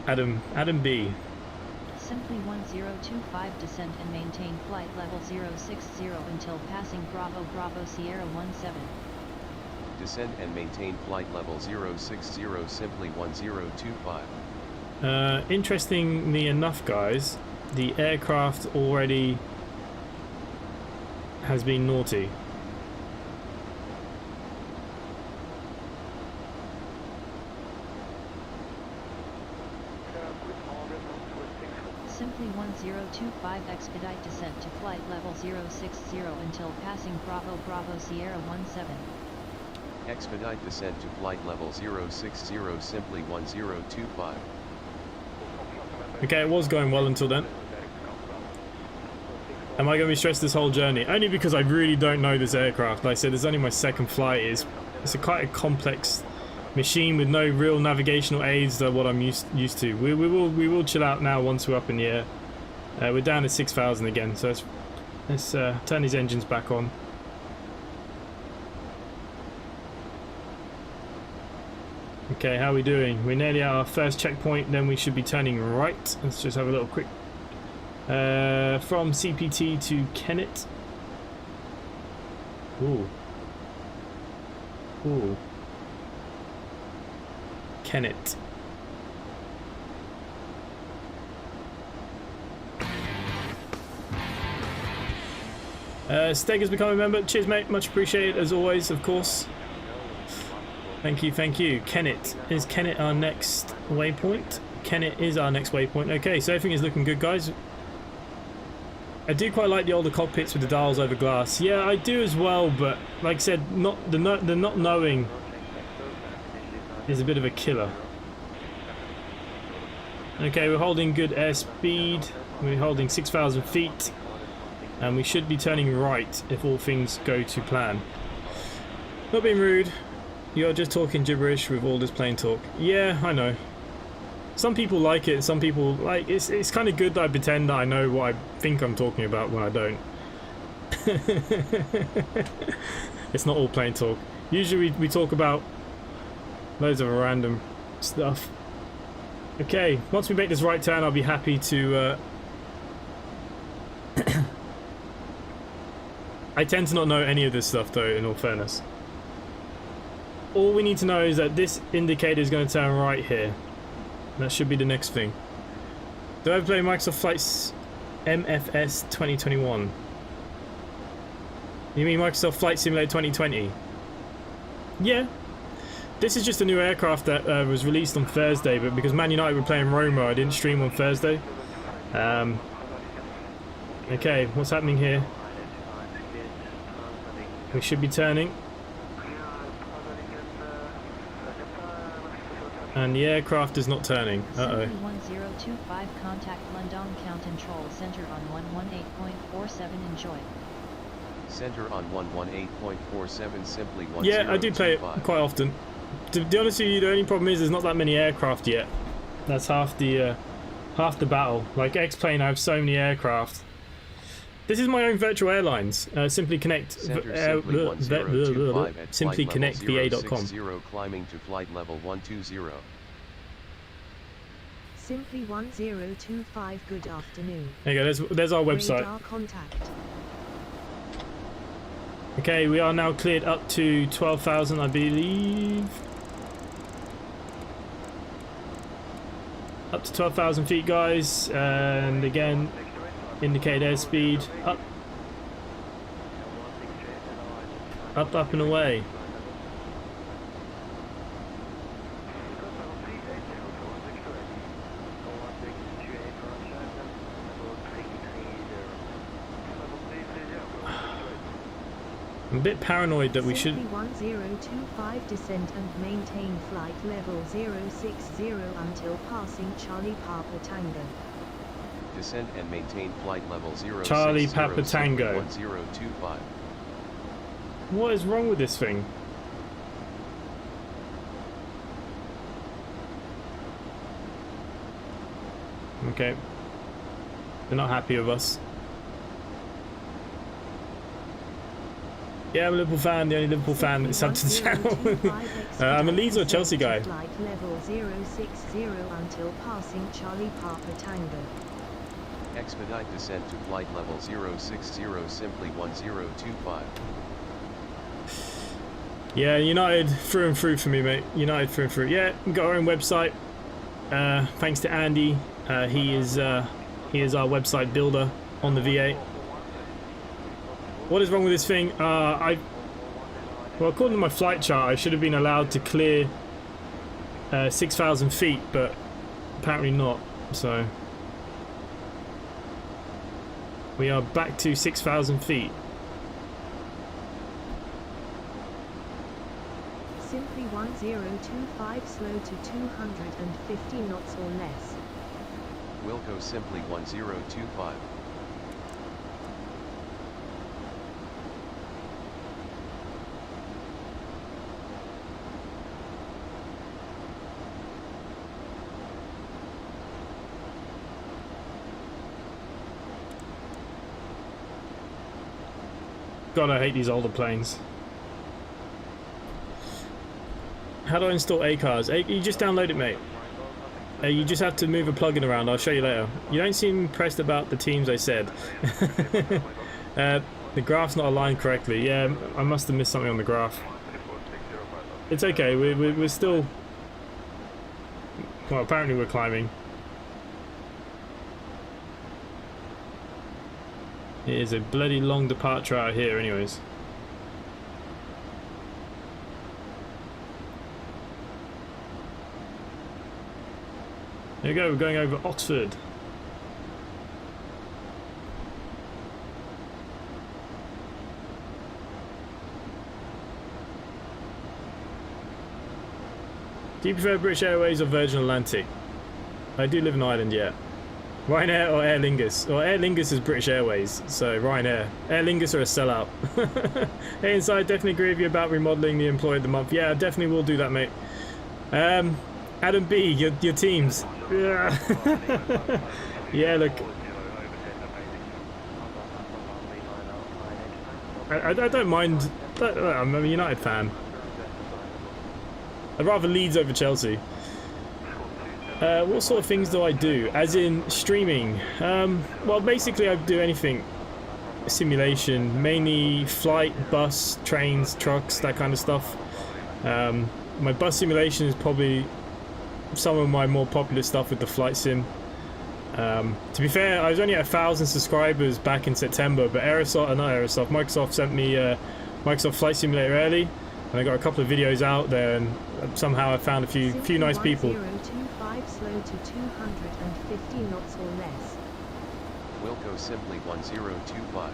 Adam B. Simply 1025 descend and maintain flight level 060 until passing Bravo Sierra 17. Descend and maintain flight level 060 simply 1025. Interestingly enough, guys, the aircraft already has been naughty. Simply 1025 expedite descent to flight level 060 until passing Bravo Sierra 17. Expedite descent to flight level 060 simply 1025. Okay, it was going well until then. Am I going to be stressed this whole journey? Only because I really don't know this aircraft. Like I said, it's only my second flight. It's quite a complex machine with no real navigational aids that what I'm used to. We will chill out now once we're up in the air. We're down to 6,000 again, so let's turn these engines back on. Okay, how are we doing? We're nearly at our first checkpoint, then we should be turning right. Let's just have a little quick... from CPT to Kennet. Ooh. Ooh. Kennet. Steg has become a member. Cheers, mate. Much appreciated, as always, of course. Thank you, thank you. Kennet. Is Kennet our next waypoint? Kennet is our next waypoint. Okay, so everything is looking good, guys. I do quite like the older cockpits with the dials over glass. Yeah, I do as well, but like I said, the not knowing is a bit of a killer. Okay, we're holding good airspeed. We're holding 6,000 feet. And we should be turning right if all things go to plan. Not being rude. You're just talking gibberish with all this plane talk. Yeah, I know. Some people like it, some people like it's kind of good that I pretend that I know what I think I'm talking about when I don't. It's not all plane talk. Usually we talk about loads of random stuff. Okay, once we make this right turn, I'll be happy to I tend to not know any of this stuff though, in all fairness. All we need to know is that this indicator is going to turn right here. That should be the next thing. Do I play Microsoft Flights MFS 2021? You mean Microsoft Flight Simulator 2020? Yeah. This is just a new aircraft that was released on Thursday, but because Man United were playing Roma, I didn't stream on Thursday. Okay, what's happening here? We should be turning. And the aircraft is not turning. Uh-oh. 1025 contact London Count Control Center on 118.47. Enjoy. Center on 118.47 simply 1025. Yeah, I do play it quite often. To be honest with you, the only problem is there's not that many aircraft yet. That's half the battle. Like X-Plane, I have so many aircraft. This is my own virtual airlines. Simply connect. Simply connect BA.com. Climbing to flight level 120. Simply 1025. Good afternoon. There you go. There's our website. Radar contact. Okay, we are now cleared up to 12,000, I believe. Up to 12,000 feet, guys. And again, indicate airspeed. Up. Up, up and away. I'm a bit paranoid that we should... Simply 1025 descent and maintain flight level 060 until passing Charlie Papa Tango. Descend and maintain flight level 060 Charlie Papa Tango. 1025. What is wrong with this thing? Okay. They're not happy with us. Yeah, I'm a Liverpool fan, the only Liverpool fan that's subbed to the channel. I'm a Leeds or Chelsea guy. Flight level 060 until passing Charlie Papa Tango. Expedite descent to flight level 060 simply 1025. Yeah, United through and through for me, mate. United through and through. Yeah, we've got our own website. Thanks to Andy. He is our website builder on the V8. What is wrong with this thing? Well, according to my flight chart, I should have been allowed to clear 6,000 feet, but apparently not. So we are back to 6,000 feet. Simply 1025 slow to 250 knots or less. Wilco simply 1025. God, I hate these older planes. How do I install ACARS? You just download it, mate. You just have to move a plugin around. I'll show you later. You don't seem impressed about the teams I said. The graph's not aligned correctly. Yeah, I must have missed something on the graph. It's okay. We're still... Well, apparently we're climbing. It is a bloody long departure out here anyways. There we go, we're going over Oxford. Do you prefer British Airways or Virgin Atlantic? I do live in Ireland, yeah. Ryanair or Aer Lingus? Well, Aer Lingus is British Airways, so Ryanair. Aer Lingus are a sellout. Hey, Inside, definitely agree with you about remodelling the Employee of the Month. Yeah, I definitely will do that, mate. Adam B, your teams. Yeah, look. I don't mind. I'm a United fan. I'd rather Leeds over Chelsea. What sort of things do I do? As in streaming? Well, basically I do anything. Simulation, mainly flight, bus, trains, trucks, that kind of stuff. My bus simulation is probably some of my more popular stuff with the flight sim. To be fair, I was only at 1,000 subscribers back in September, but Microsoft sent me Microsoft Flight Simulator early, and I got a couple of videos out there, and somehow I found a few nice people. 1025 slow to 250 knots or less. Wilco simply 1025.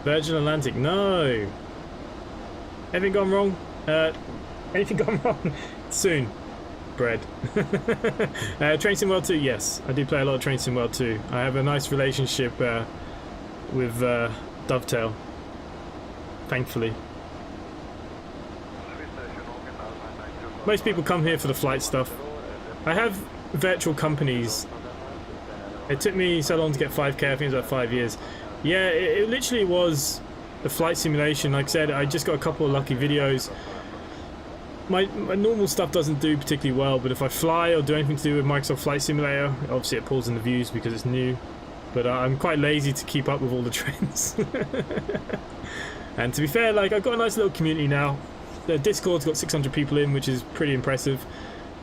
Virgin Atlantic, no. Anything gone wrong? Anything gone wrong? Soon. Bread. Train Sim World 2, yes. I do play a lot of Train Sim World 2. I have a nice relationship with Dovetail. Thankfully. Most people come here for the flight stuff. I have virtual companies. It took me so long to get 5k, I think it was about 5 years. Yeah, it literally was the flight simulation. Like I said, I just got a couple of lucky videos. My normal stuff doesn't do particularly well, but if I fly or do anything to do with Microsoft Flight Simulator, obviously it pulls in the views because it's new. But I'm quite lazy to keep up with all the trends. And to be fair, like, I've got a nice little community now. The Discord's got 600 people in, which is pretty impressive.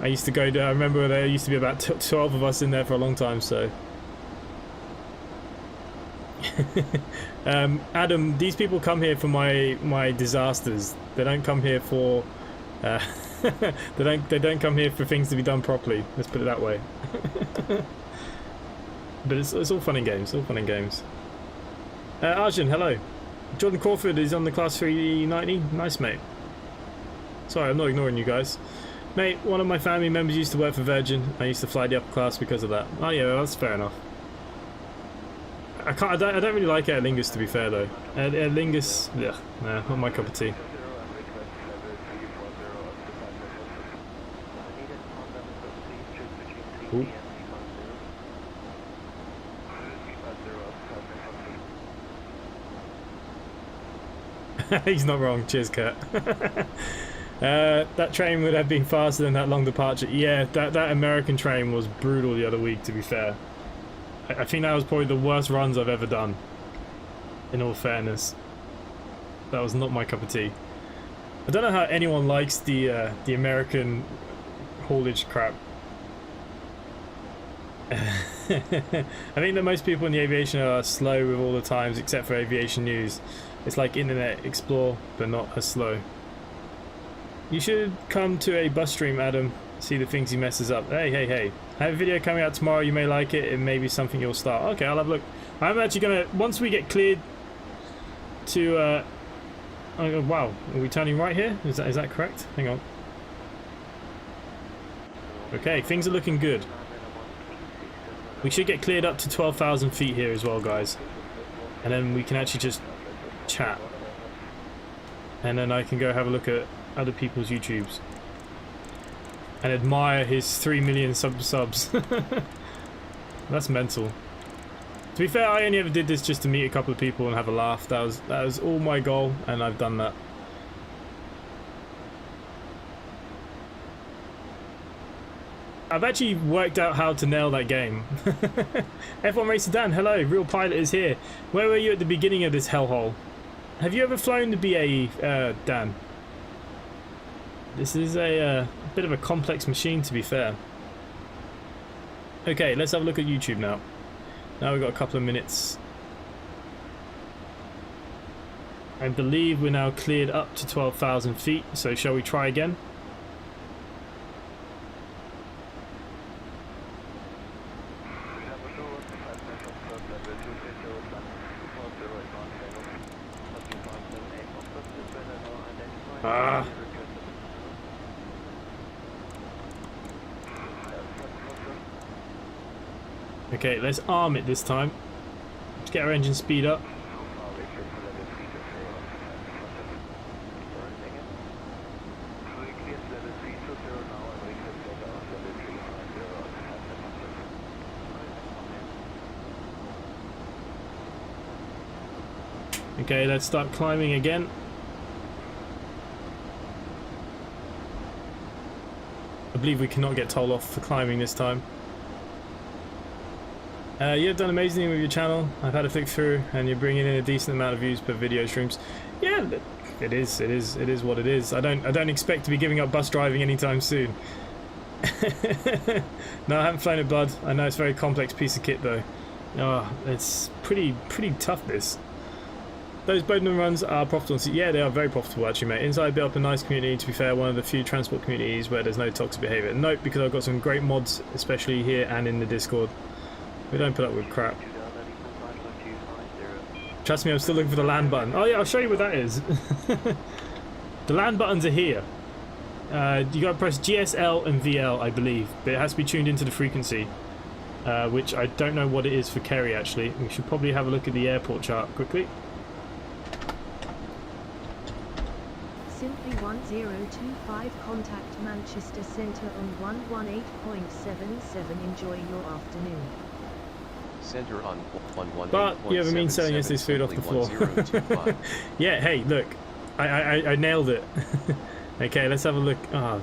I used to go there, I remember there used to be about 12 of us in there for a long time, so... Adam, these people come here for my disasters. They don't come here for they don't come here for things to be done properly. Let's put it that way. But it's all fun and games. All fun and games. Arjun, hello. Jordan Crawford is on the Class 390. Nice, mate. Sorry, I'm not ignoring you guys. Mate, one of my family members used to work for Virgin. I used to fly the upper class because of that. Oh yeah, that's fair enough. I don't really like Aer Lingus, to be fair though. Aer Lingus, yeah, nah, not my cup of tea. Ooh. He's not wrong. Cheers, Kurt. That train would have been faster than that long departure. Yeah, that American train was brutal the other week, to be fair. I think that was probably the worst runs I've ever done, in all fairness. That was not my cup of tea. I don't know how anyone likes the American haulage crap. I think that most people in the aviation are slow with all the times except for aviation news. It's like Internet Explorer, but not as slow. You should come to a bus stream, Adam. See the things he messes up. Hey. I have a video coming out tomorrow. You may like it. It may be something you'll start. Okay, I'll have a look. I'm actually gonna, once we get cleared to oh, wow, are we turning right here? Is that correct? Hang on. Okay, things are looking good. We should get cleared up to 12,000 feet here as well, guys. And then we can actually just chat. And then I can go have a look at other people's YouTubes. And admire his 3 million subs. That's mental. To be fair, I only ever did this just to meet a couple of people and have a laugh. That was all my goal, and I've done that. I've actually worked out how to nail that game. F1 Racer Dan, hello, Real Pilot is here. Where were you at the beginning of this hellhole? Have you ever flown the BAE, Dan? This is a bit of a complex machine, to be fair. Okay, let's have a look at YouTube now. Now we've got a couple of minutes. I believe we're now cleared up to 12,000 feet, so shall we try again? Ah. Okay, let's arm it this time. Let's get our engine speed up. Okay, let's start climbing again. I believe we cannot get told off for climbing this time. You've done amazingly with your channel. I've had a flick through, and you're bringing in a decent amount of views per video streams. Yeah, it is what it is. I don't expect to be giving up bus driving anytime soon. No, I haven't flown it, bud. I know it's a very complex piece of kit, though. Oh, it's pretty tough, this. Those Bowden runs are profitable. Yeah, they are very profitable, actually, mate. Inside built up a nice community, to be fair, one of the few transport communities where there's no toxic behaviour. Nope, because I've got some great mods, especially here and in the Discord. We don't put up with crap. Trust me, I'm still looking for the land button. Oh yeah, I'll show you what that is. The land buttons are here. You gotta press GSL and VL, I believe, but it has to be tuned into the frequency, which I don't know what it is for Kerry, actually. We should probably have a look at the airport chart quickly. Simply 1025, contact Manchester Centre on 118.77. Enjoy your afternoon. Center on 118.77. But you have a mean selling yesterday's food off the floor. Yeah, hey, look, I nailed it. Okay, let's have a look. Ah,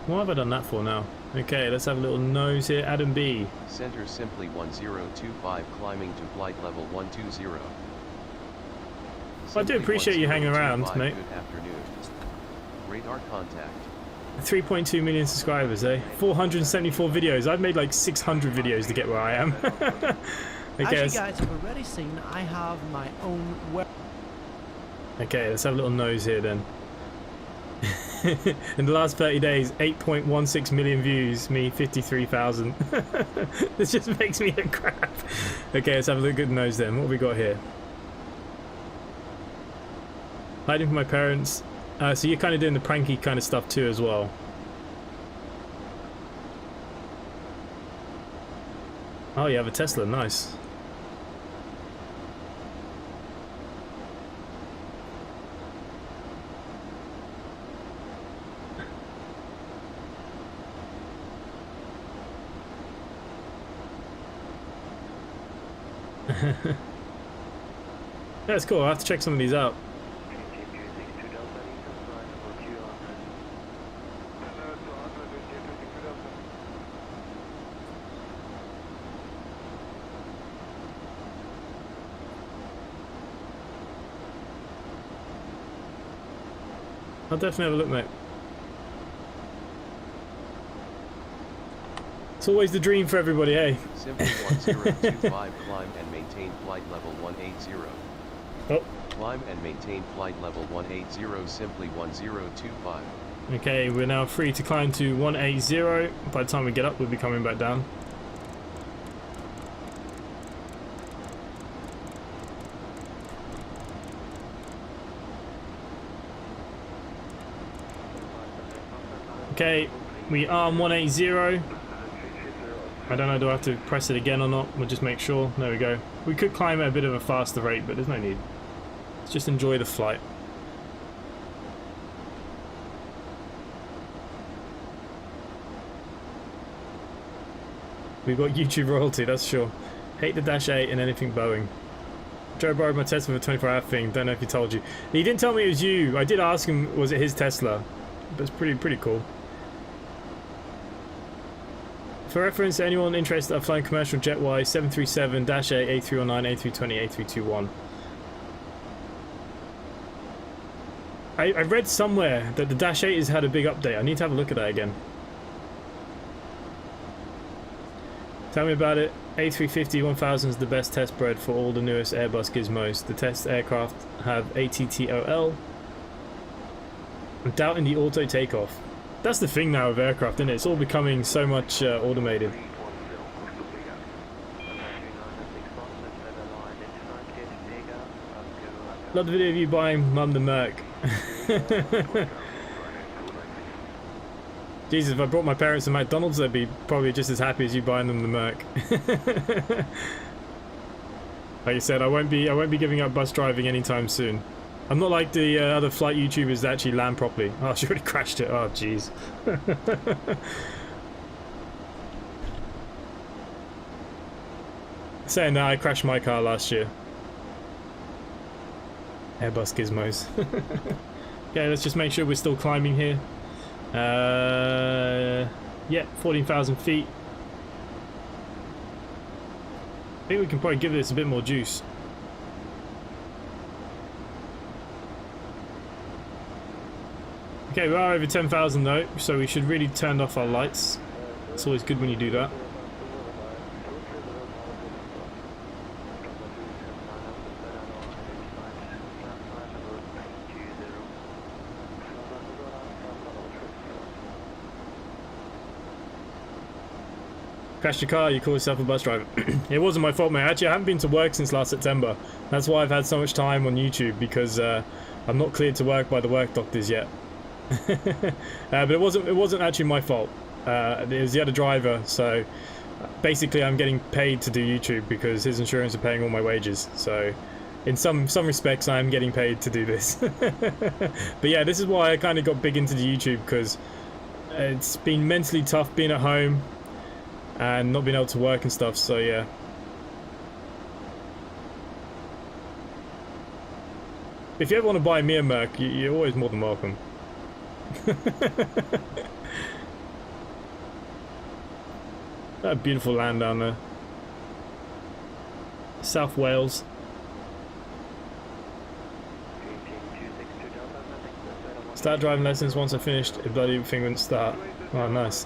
what have I done that for now? Okay, let's have a little nose here. Adam B. Center simply 1025, climbing to flight level 120. I do appreciate you hanging around, mate. Good afternoon. Radar contact. 3.2 million subscribers, eh? 474 videos. I've made like 600 videos to get where I am. Okay, as you guys have already seen, I have my own web. Okay, let's have a little nose here then. In the last 30 days, 8.16 million views, me 53,000. This just makes me a crap. Okay, let's have a look at the nose then. What have we got here? Hiding from my parents. So you're kind of doing the pranky kind of stuff too as well. Oh, you have a Tesla, nice. That's cool, I'll have to check some of these out. I'll definitely have a look, mate. It's always the dream for everybody, hey? Simply 1025, climb and maintain flight level 180. Oh. Climb and maintain flight level 180, simply 1025. Okay, we're now free to climb to 180. By the time we get up, we'll be coming back down. Okay, we are on 180. I don't know, do I have to press it again or not? We'll just make sure. There we go. We could climb at a bit of a faster rate, but there's no need. Let's just enjoy the flight. We've got YouTube royalty, that's sure. Hate the Dash 8 and anything Boeing. Joe borrowed my Tesla for the 24-hour thing. Don't know if he told you. He didn't tell me it was you. I did ask him, was it his Tesla? But it's pretty cool. For reference, anyone interested in flying commercial jet-wise, 737-8, A319, A320, A321. I read somewhere that the Dash 8 has had a big update. I need to have a look at that again. Tell me about it. A350-1000 is the best test bed for all the newest Airbus gizmos. The test aircraft have ATTOL. I'm doubting the auto takeoff. That's the thing now with aircraft, isn't it? It's all becoming so much automated. Love the video of you buying Mum the Merc. Jesus, if I brought my parents to McDonald's, they'd be probably just as happy as you buying them the Merc. Like I said, I won't be giving up bus driving anytime soon. I'm not like the other flight YouTubers that actually land properly. Oh, she already crashed it. Oh, jeez. Saying that, I crashed my car last year. Airbus gizmos. Okay, let's just make sure we're still climbing here. Yeah, 14,000 feet. I think we can probably give this a bit more juice. Okay, we are over 10,000 though, so we should really turn off our lights. It's always good when you do that. Crashed your car, you call yourself a bus driver. It wasn't my fault, mate. Actually, I haven't been to work since last September. That's why I've had so much time on YouTube, because I'm not cleared to work by the work doctors yet. But it wasn't actually my fault. It was the other driver, so basically I'm getting paid to do YouTube because his insurance are paying all my wages. So in some respects I am getting paid to do this. But yeah, this is why I kind of got big into the YouTube, because it's been mentally tough being at home and not being able to work and stuff, so yeah. If you ever want to buy me a Merc, you're always more than welcome. That beautiful land down there. South Wales. Start driving lessons once I finished, a bloody thing wouldn't start. Oh, nice.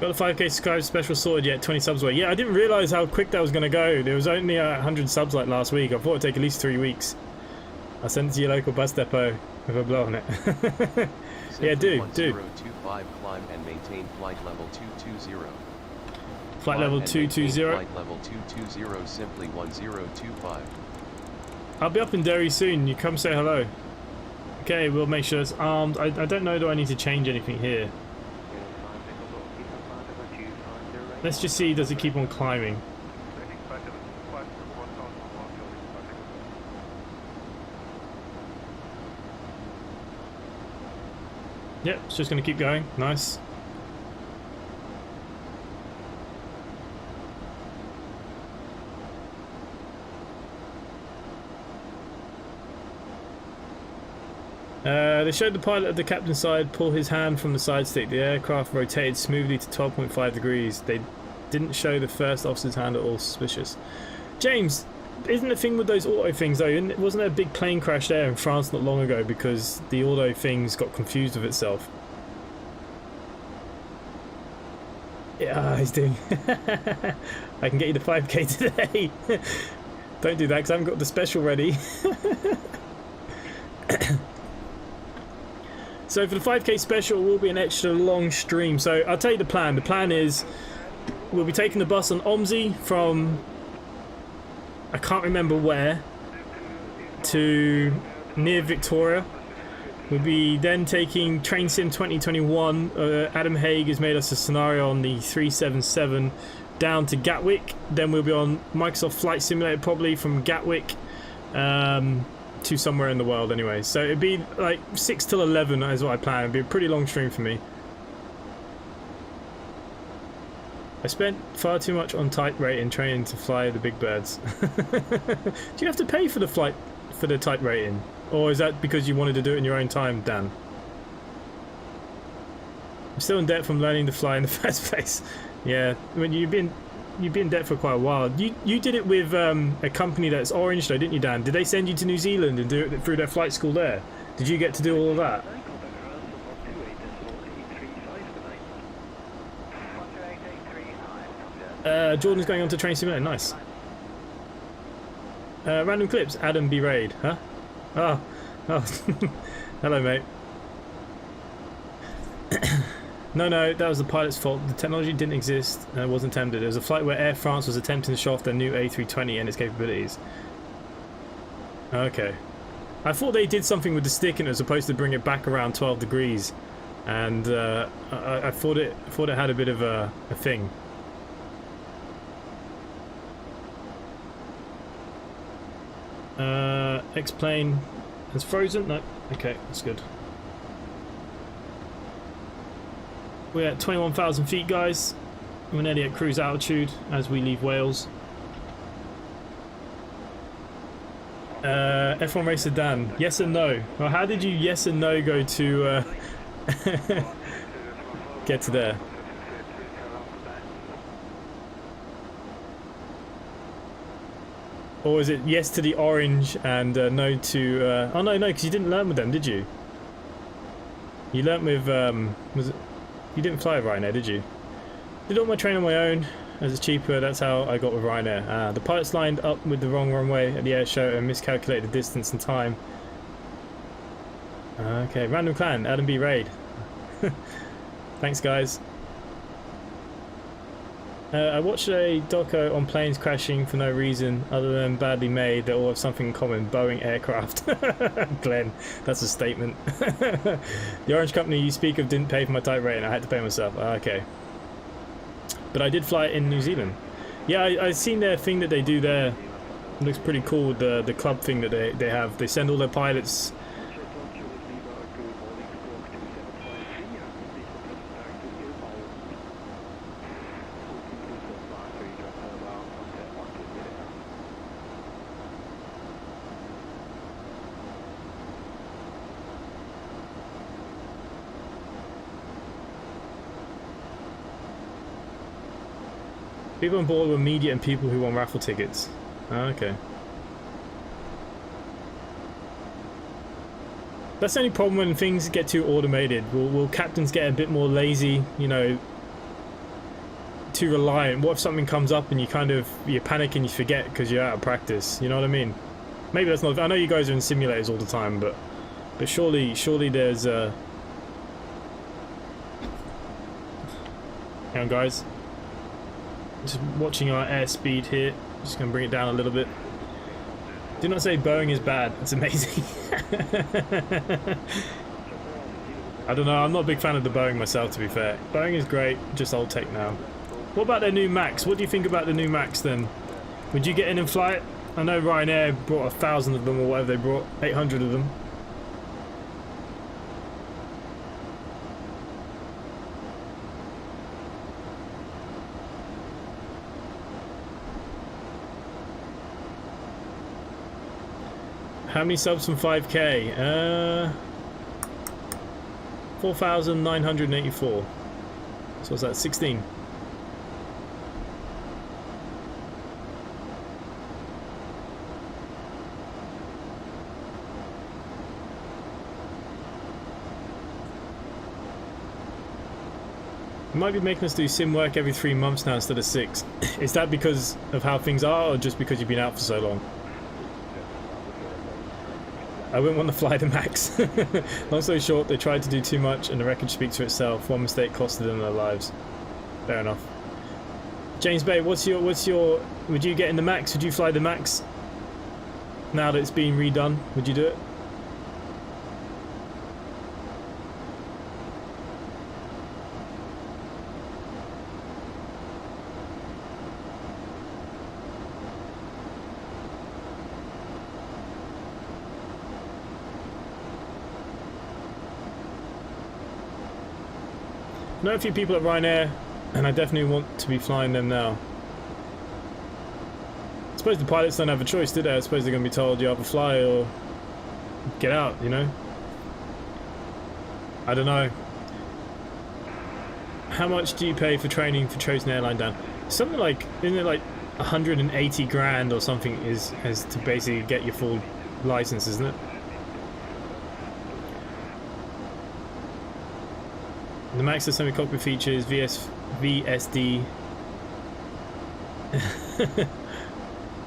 Got the 5k subscribe special sorted yet, 20 subs away. Yeah, I didn't realise how quick that was going to go. There was only 100 subs like last week. I thought it'd take at least 3 weeks. I sent it to your local bus depot with a blow on it. Yeah, do. 1025 climb and maintain flight level 220. Flight level 220. Flight level 220, simply 1025. I'll be up in Derry soon. You come say hello. Okay, we'll make sure it's armed. I don't know, do I need to change anything here? Let's just see, does it keep on climbing? Yep, it's just going to keep going. Nice. They showed the pilot at the captain's side pull his hand from the side stick. The aircraft rotated smoothly to 12.5 degrees. They didn't show the first officer's hand at all. Suspicious. James, isn't the thing with those auto things though, wasn't there a big plane crash there in France not long ago because the auto things got confused with itself? Yeah, he's doing. I can get you the 5k today. Don't do that because I haven't got the special ready. So for the 5k special, it will be an extra long stream. So I'll tell you the plan. The plan is we'll be taking the bus on OMSI from, I can't remember where, to near Victoria. We'll be then taking Train Sim 2021. Adam Haig has made us a scenario on the 377 down to Gatwick. Then we'll be on Microsoft Flight Simulator probably from Gatwick to somewhere in the world anyway. So it'd be like 6 till 11 is what I plan. It'd be a pretty long stream for me. I spent far too much on type rating training to fly the big birds. Do you have to pay for the flight for the type rating? Or is that because you wanted to do it in your own time, Dan? I'm still in debt from learning to fly in the first place. Yeah, I mean, you've been in debt for quite a while. You did it with a company that's orange though, didn't you, Dan? Did they send you to New Zealand and do it through their flight school there? Did you get to do all of that? Jordan's going on to Train Simulator, nice. Random clips, Adam B. Raid, huh? Oh. Hello, mate. No, that was the pilot's fault. The technology didn't exist and it wasn't intended. It was a flight where Air France was attempting to show off their new A320 and its capabilities. Okay. I thought they did something with the stick and it was supposed to bring it back around 12 degrees. And I thought it had a bit of a thing. X-plane It's frozen? No. Okay, that's good. We're at 21,000 feet, guys. We're nearly at cruise altitude as we leave Wales. F1 Racer Dan, yes and no. Well, how did you yes and no go to get to there? Or was it yes to the orange and no to... oh no, because you didn't learn with them, did you? You learnt with... was it? You didn't fly with Ryanair, did you? Did all my training on my own, as it's cheaper, that's how I got with Ryanair. The pilots lined up with the wrong runway at the air show and miscalculated the distance and time. Okay, random clan, Adam B. Raid. Thanks guys. I watched a doco on planes crashing for no reason other than badly made that all have something in common, Boeing aircraft. Glenn, that's a statement. The orange company you speak of didn't pay for my type rating, I had to pay myself. Okay. But I did fly it in New Zealand. Yeah, I seen their thing that they do there. It looks pretty cool, the club thing that they have. They send all their pilots. People on board were media and people who won raffle tickets. Oh, okay. That's the only problem when things get too automated. Will captains get a bit more lazy, you know, too reliant? What if something comes up and you panic and you forget because you're out of practice? You know what I mean? Maybe that's not... I know you guys are in simulators all the time, but surely there's hang on, guys. Just watching our airspeed here. Just gonna bring it down a little bit. Do not say Boeing is bad. It's amazing. I don't know. I'm not a big fan of the Boeing myself, to be fair. Boeing is great. Just old tech now. What about their new Max? What do you think about the new Max then? Would you get in and fly it? I know Ryanair brought 1,000 of them or whatever they brought. 800 of them. How many subs from 5k? 4,984. So what's that? 16. It might be making us do sim work every 3 months now instead of 6. Is that because of how things are, or just because you've been out for so long? I wouldn't want to fly the Max. Long story short, they tried to do too much and the record speaks for itself. One mistake costed them their lives. Fair enough. James Bay, would you get in the Max? Would you fly the Max? Now that it's being redone, would you do it? I know a few people at Ryanair, and I definitely want to be flying them now. I suppose the pilots don't have a choice, do they? I suppose they're going to be told you either fly or get out, you know? I don't know. How much do you pay for training for chosen airline, Dan? Something like, isn't it like 180 grand or something is to basically get your full license, isn't it? The Max has so many cockpit features, VSD.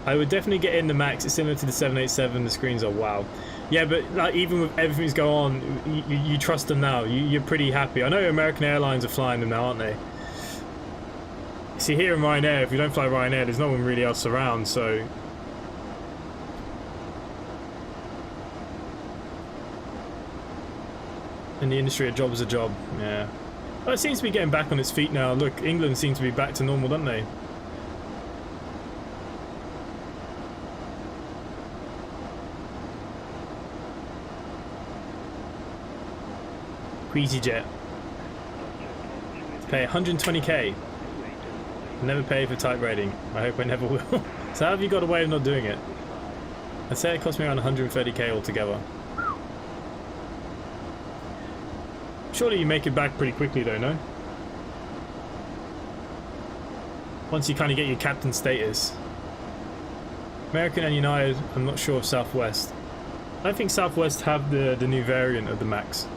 I would definitely get in the Max. It's similar to the 787. The screens are wow. Yeah, but like even with everything's going on, you trust them now. You're pretty happy. I know American Airlines are flying them now, aren't they? See, here in Ryanair, if you don't fly Ryanair, there's no one really else around, so... In the industry, a job is a job, yeah. Well, it seems to be getting back on its feet now. Look, England seems to be back to normal, don't they? EasyJet. To pay 120k. Never pay for type rating. I hope I never will. So how have you got away with not doing it? I'd say it cost me around 130k altogether. Surely you make it back pretty quickly though, no? Once you kind of get your captain status. American and United, I'm not sure of Southwest. I don't think Southwest have the new variant of the Max.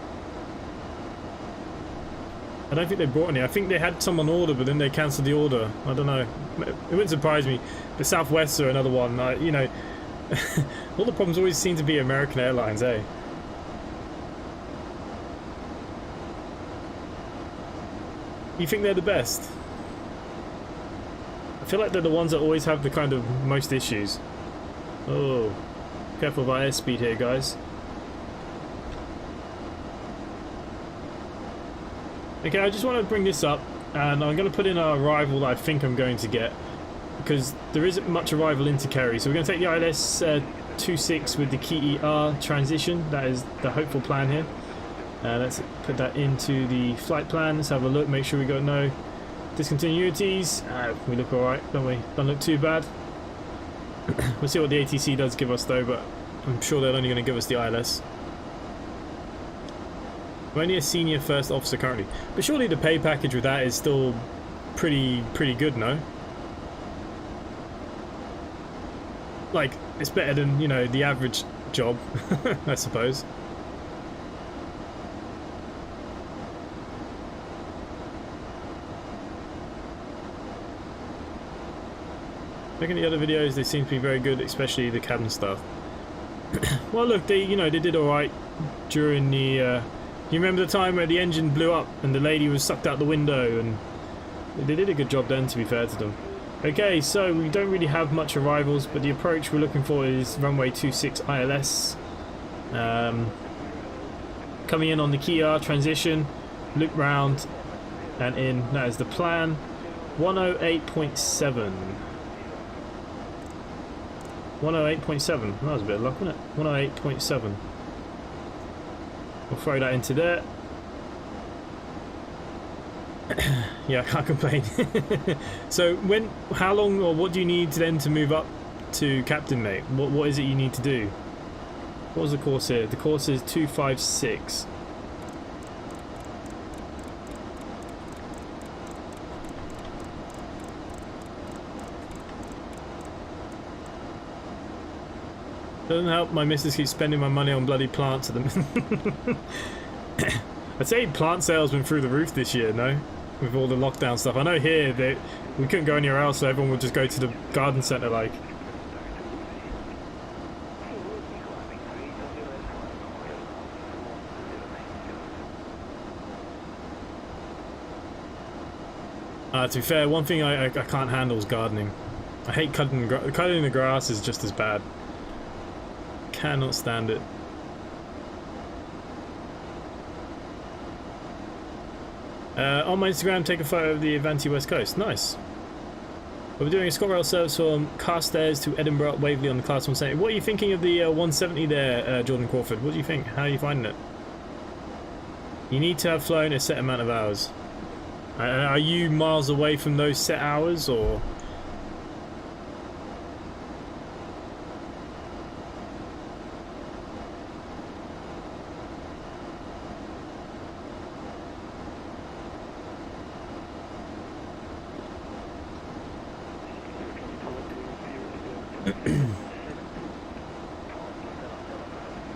I don't think they brought any. I think they had some on order, but then they cancelled the order. I don't know. It wouldn't surprise me. The Southwest are another one. You know, all the problems always seem to be American Airlines, eh? You think they're the best? I feel like they're the ones that always have the kind of most issues. Oh, careful of our airspeed here, guys. Okay, I just want to bring this up, and I'm going to put in our arrival that I think I'm going to get, because there isn't much arrival into Kerry. So we're going to take the ILS 26 with the key ER transition. That is the hopeful plan here. Let's put that into the flight plan. Let's have a look, make sure we got no discontinuities. We look alright, don't we? Don't look too bad. We'll see what the ATC does give us though, but I'm sure they're only going to give us the ILS. I'm only a senior first officer currently, but surely the pay package with that is still pretty good, no? Like, it's better than, you know, the average job, I suppose. Looking at the other videos, they seem to be very good, especially the cabin stuff. Well, look, they did all right during the. You remember the time where the engine blew up and the lady was sucked out the window, and they did a good job then, to be fair to them. Okay, so we don't really have much arrivals, but the approach we're looking for is runway 26 ILS. Coming in on the key R transition, loop round and in. That is the plan. 108.7. 108.7. That was a bit of luck, wasn't it? 108.7. We'll throw that into there. Yeah, I can't complain. So how long or what do you need then to move up to captain, mate? What is it you need to do? What was the course here? The course is 256. Doesn't help my missus keeps spending my money on bloody plants at the minute. I'd say plant sales been through the roof this year, no? With all the lockdown stuff. I know here that we couldn't go anywhere else, so everyone would just go to the garden centre, like. To be fair, one thing I can't handle is gardening. I hate cutting the grass is just as bad. Cannot stand it. On my Instagram, take a photo of the Avanti West Coast. Nice. We're doing a ScotRail service from Carstairs to Edinburgh, Waverley on the Class 170. What are you thinking of the 170 there, Jordan Crawford? What do you think? How are you finding it? You need to have flown a set amount of hours. Are you miles away from those set hours, or...?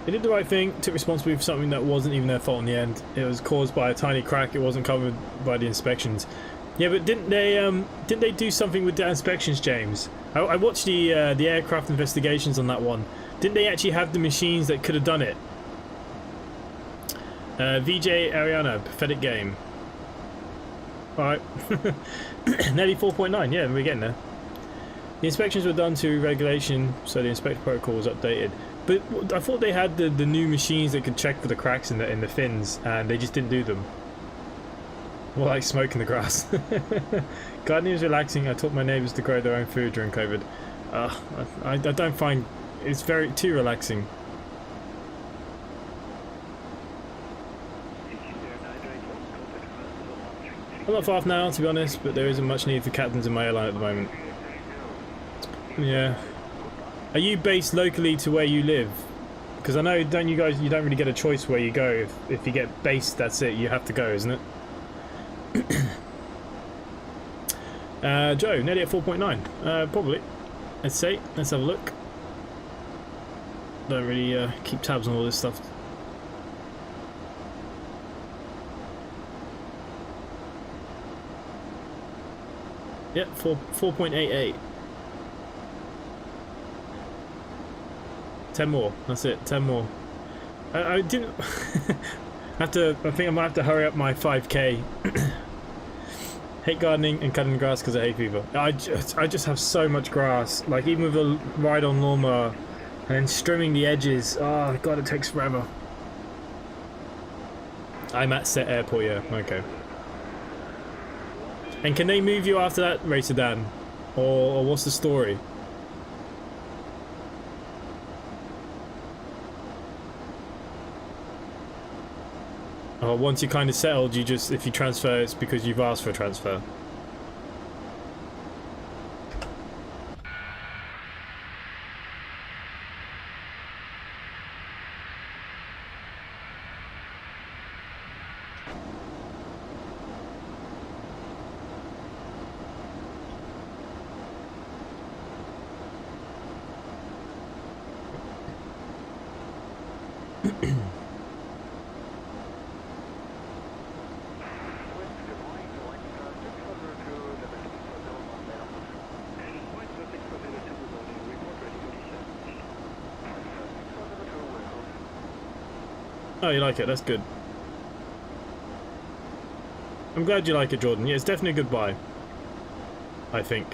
They did the right thing, took responsibility for something that wasn't even their fault in the end. It was caused by a tiny crack, it wasn't covered by the inspections. Yeah, but didn't they do something with the inspections, James? I watched the aircraft investigations on that one. Didn't they actually have the machines that could have done it? VJ Ariana, pathetic game. Alright. Nearly 4.9, yeah, we're getting there. The inspections were done to regulation, so the inspector protocol was updated. But I thought they had the new machines that could check for the cracks in the fins, and they just didn't do them. More like smoke in the grass. Gardening is relaxing. I taught my neighbours to grow their own food during COVID. I don't find it's too relaxing. I'm not far off now, to be honest, but there isn't much need for captains in my airline at the moment. Yeah. Are you based locally to where you live? Because I know, you don't really get a choice where you go. If you get based, that's it. You have to go, isn't it? Joe, nearly at 4.9. Probably. Let's see. Let's have a look. Don't really keep tabs on all this stuff. Yep, 4.88. 10 more. That's it. 10 more. I didn't have to. I think I might have to hurry up my 5k. Hate gardening and cutting grass because I hate people. I just have so much grass. Like even with a ride-on lawnmower and then trimming the edges. Oh god, it takes forever. I'm at Set Airport. Yeah. Okay. And can they move you after that, Racer Dan? Or what's the story? Or once you're kind of settled, you just, if you transfer, it's because you've asked for a transfer. Oh, you like it? That's good. I'm glad you like it, Jordan. Yeah, it's definitely a good buy. I think.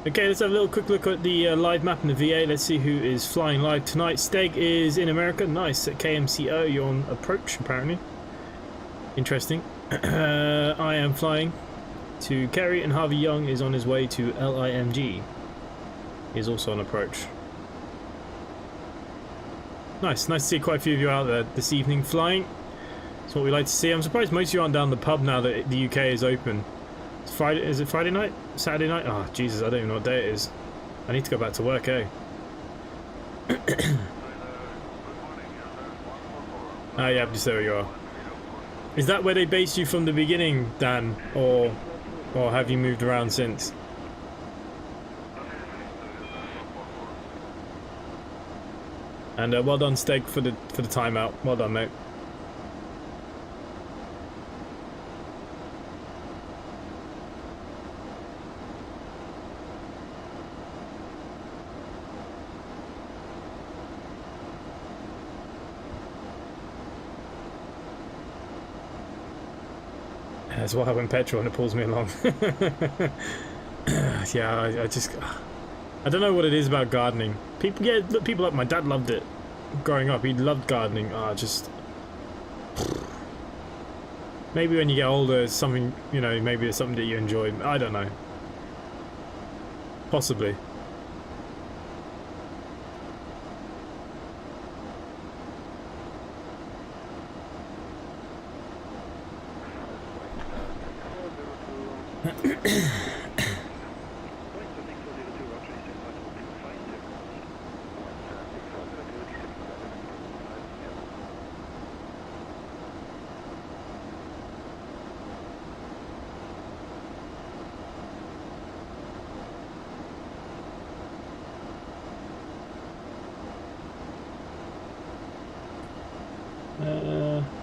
Okay, let's have a little quick look at the live map in the VA. Let's see who is flying live tonight. Steg is in America. Nice. At KMCO, you're on approach, apparently. Interesting. I am flying to Kerry, and Harvey Young is on his way to LIMG. He's also on approach. Nice to see quite a few of you out there this evening flying. That's what we like to see. I'm surprised most of you aren't down the pub now that the UK is open. It's Friday. Is it Friday night? Saturday night? Oh, Jesus, I don't even know what day it is. I need to go back to work, eh? Ah, yeah, just there you are. Is that where they based you from the beginning, Dan? Or have you moved around since? And well done, Steg, for the timeout. Well done, mate. That's why I went petrol and it pulls me along. Yeah, I don't know what it is about gardening. People like my dad loved it growing up. He loved gardening. Maybe when you get older, it's something, you know, maybe it's something that you enjoy. I don't know. Possibly.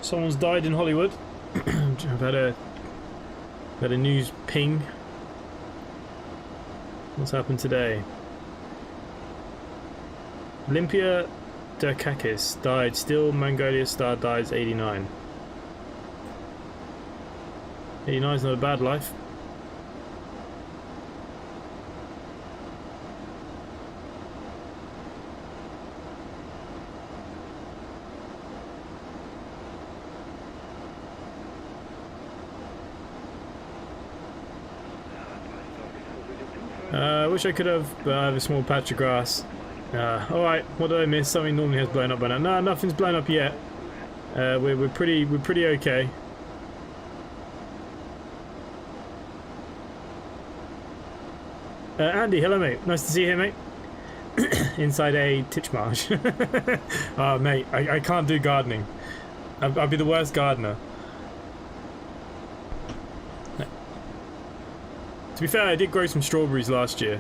Someone's died in Hollywood. I've had a news ping. What's happened today? Olympia Derkakis died. Still Mongolia star dies 89. 89 is not a bad life. I wish I could have, but I have a small patch of grass. Alright, what did I miss? Something normally has blown up by now. No, nothing's blown up yet. We're pretty okay. Andy, hello mate. Nice to see you here, mate. Inside a Titchmarsh. Oh mate, I can't do gardening. I'll be the worst gardener. To be fair, I did grow some strawberries last year.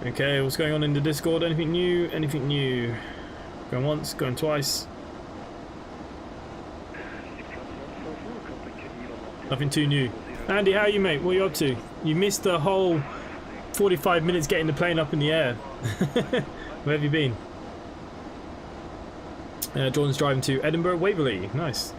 Okay, what's going on in the Discord? Anything new? Anything new? Going once, going twice. Nothing too new. Andy, how are you, mate? What are you up to? You missed the whole 45 minutes getting the plane up in the air. Where have you been? Jordan's driving to Edinburgh, Waverley. Nice.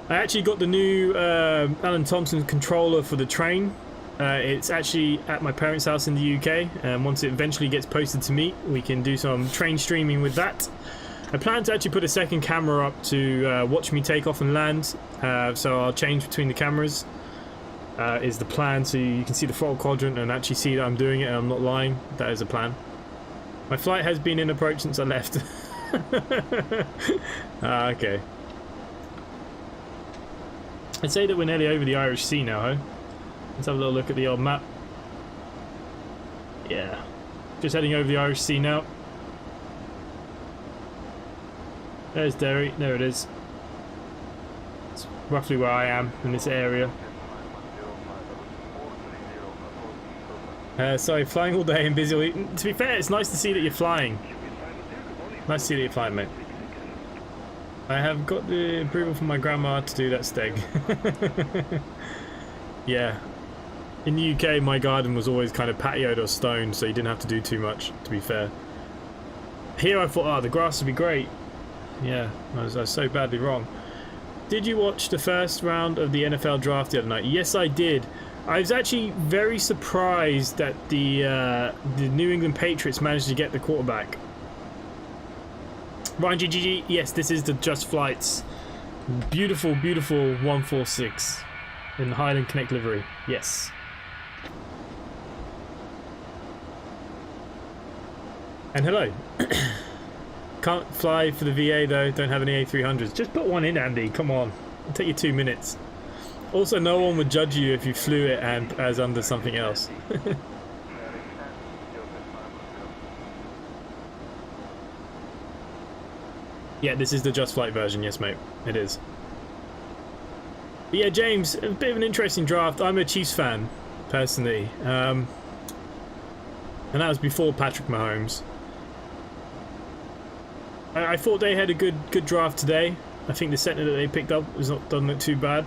I actually got the new Alan Thompson controller for the train. It's actually at my parents' house in the UK, and once it eventually gets posted to me, we can do some train streaming with that. I plan to actually put a second camera up to watch me take off and land, so I'll change between the cameras, is the plan, so you can see the throttle quadrant and actually see that I'm doing it and I'm not lying. That is the plan. My flight has been in approach since I left. Okay. I'd say that we're nearly over the Irish Sea now, huh? Let's have a little look at the old map. Yeah. Just heading over the Irish Sea now. There's Derry. There it is. It's roughly where I am in this area. Sorry, flying all day and busy all evening. To be fair, it's nice to see that you're flying. Nice to see that you're flying, mate. I have got the approval from my grandma to do that steg. Yeah. In the UK, my garden was always kind of patioed or stoned, so you didn't have to do too much, to be fair. Here I thought, oh, the grass would be great. Yeah, I was so badly wrong. Did you watch the first round of the NFL draft the other night? Yes, I did. I was actually very surprised that the New England Patriots managed to get the quarterback. Ryan GGG, yes, this is the Just Flights. Beautiful, beautiful 146 in the Highland Connect livery. Yes. And hello. Can't fly for the VA though, don't have any A300s. Just put one in, Andy, come on. It'll take you 2 minutes. Also, no one would judge you if you flew it and as under something else. Yeah, this is the Just Flight version, yes mate, it is. But yeah, James, a bit of an interesting draft. I'm a Chiefs fan, personally. And that was before Patrick Mahomes. I thought they had a good draft today. I think the center that they picked up doesn't look too bad.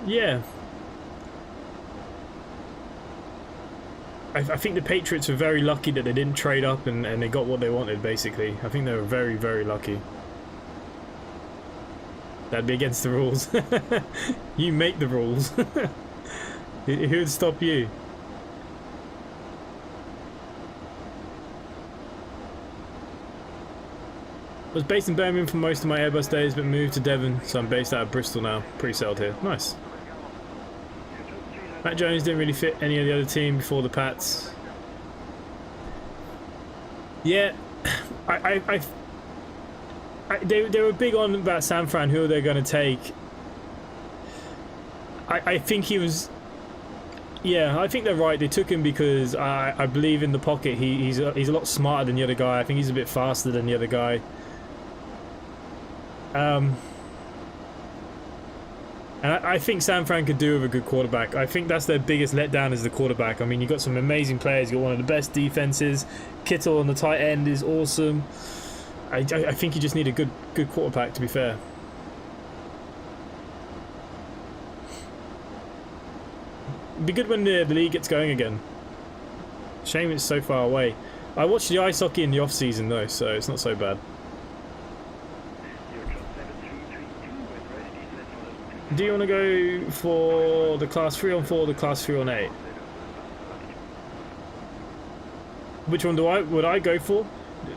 Yeah. I think the Patriots were very lucky that they didn't trade up and they got what they wanted, basically. I think they were very, very lucky. That'd be against the rules. You make the rules. Who would stop you? I was based in Birmingham for most of my Airbus days, but moved to Devon, so I'm based out of Bristol now. Pre-settled here. Nice. Matt Jones didn't really fit any of the other team before the Pats. Yeah, they were big on about San Fran, who they're going to take. I think he was... Yeah, I think they're right. They took him because I believe in the pocket. He's a lot smarter than the other guy. I think he's a bit faster than the other guy. And I think San Fran could do with a good quarterback. I think that's their biggest letdown is the quarterback. I mean, you've got some amazing players. You've got one of the best defenses. Kittle on the tight end is awesome. I think you just need a good quarterback, to be fair. It'd be good when the league gets going again. Shame it's so far away. I watched the ice hockey in the off-season, though, so it's not so bad. Do you want to go for the class 3 on 4 or the class 3 on 8? Which one would I go for?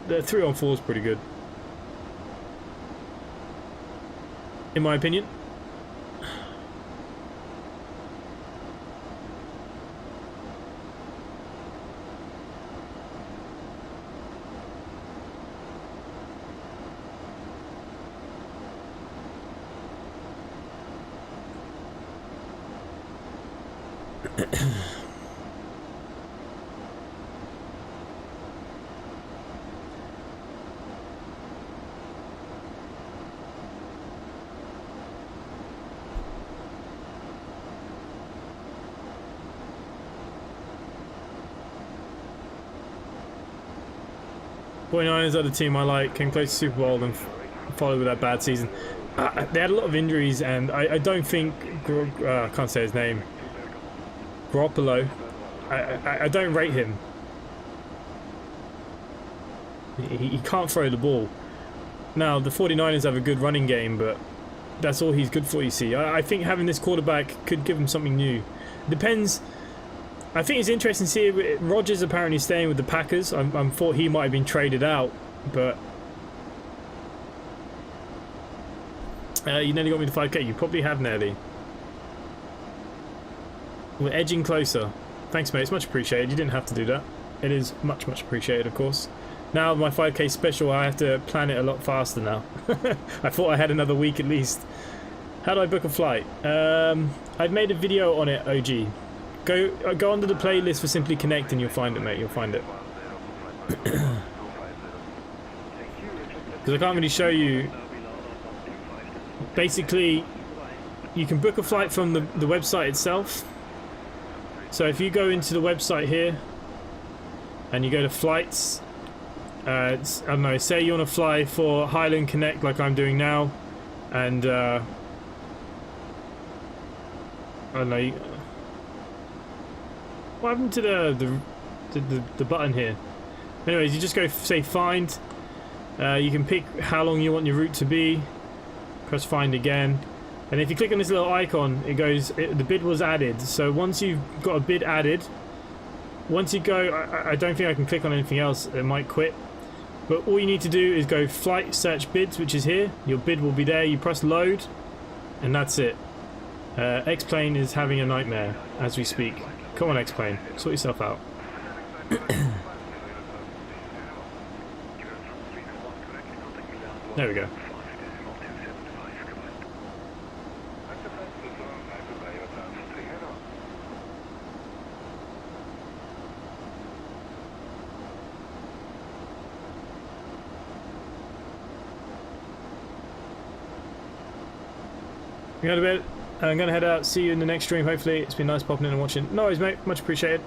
The 3 on 4 is pretty good, in my opinion. 49ers are the team I like, came close to Super Bowl and followed with that bad season. They had a lot of injuries, and I don't think I can't say his name. Garoppolo. I don't rate him. He can't throw the ball. Now the 49ers have a good running game, but that's all he's good for. You see, I think having this quarterback could give him something new. Depends. I think it's interesting to see Rodgers apparently staying with the Packers. I thought he might have been traded out, but you nearly got me to 5k. You probably have nearly. We're edging closer. Thanks, mate. It's much appreciated. You didn't have to do that. It is much, much appreciated, of course. Now my 5k special, I have to plan it a lot faster now. I thought I had another week at least. How do I book a flight? I've made a video on it, OG. Go onto the playlist for Simply Connect and you'll find it, mate. You'll find it. Because I can't really show you. Basically, you can book a flight from the website itself. So if you go into the website here and you go to flights, I don't know, say you want to fly for Highland Connect like I'm doing now, and I don't know. What happened to the button here? Anyways, you just go say find. You can pick how long you want your route to be. Press find again, and if you click on this little icon, it goes. The bid was added. So once you've got a bid added, once you go, I don't think I can click on anything else. It might quit. But all you need to do is go flight search bids, which is here. Your bid will be there. You press load, and that's it. X-Plane is having a nightmare as we speak. Come on, X-Plane, sort yourself out. There we go. We got a bit. I'm going to head out. See you in the next stream, hopefully. It's been nice popping in and watching. No worries, mate. Much appreciated.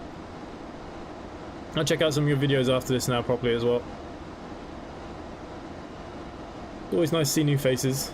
I'll check out some of your videos after this now properly as well. Always nice to see new faces.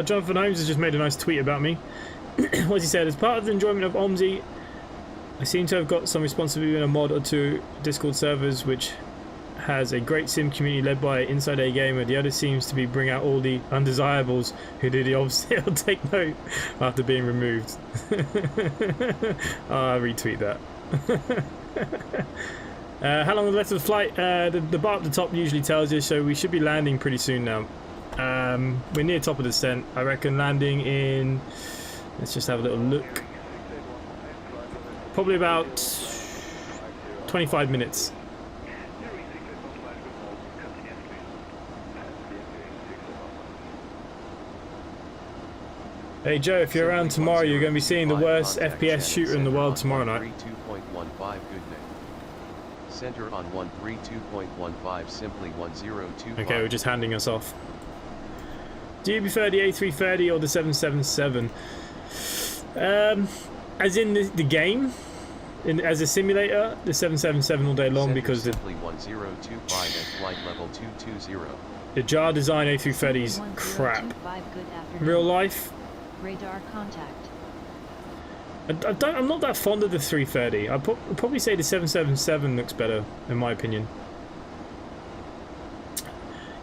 Jonathan Holmes has just made a nice tweet about me. What he said, as part of the enjoyment of OMSI, I seem to have got some responsibility in a mod or two Discord servers, which has a great sim community led by InsideAgameR. The other seems to be bring out all the undesirables who did the OMSI. I'll take note after being removed. I'll retweet that. How long is left of the flight? The bar at the top usually tells you, so we should be landing pretty soon now. We're near top of the descent. I reckon landing in, let's just have a little look, probably about 25 minutes. Hey Joe, if you're around tomorrow, you're going to be seeing the worst FPS shooter in the world tomorrow night. 32.15 good night. Center on 132.15 simply 1025. Okay, we're just handing us off. Do you prefer the A330 or the 777? As in the game, as a simulator, the 777 all day long. Center because simply 1025 at flight level 220. The jar design A330 is crap. Real life. Radar contact. I'm not that fond of the 330. I'd probably say the 777 looks better, in my opinion.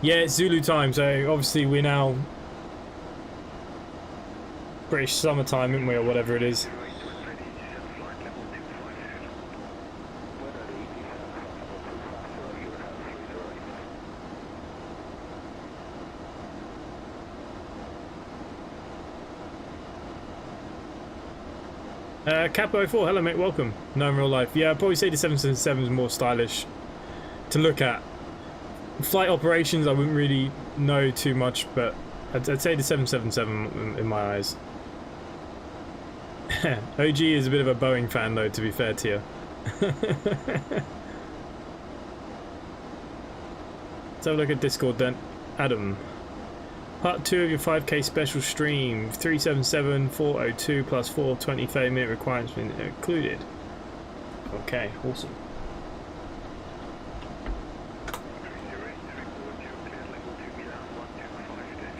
Yeah, it's Zulu time, so obviously we're now British summertime, aren't we, or whatever it is. Capo 4, hello mate, welcome. No, in real life. Yeah, I'd probably say the 777 is more stylish to look at. Flight operations, I wouldn't really know too much, but I'd say the 777 in my eyes. OG is a bit of a Boeing fan though, to be fair to you. Let's have a look at Discord then. Adam. Part 2 of your 5k special stream. 377, 402 plus 4, 20 30-minute requirements been included. Okay, awesome.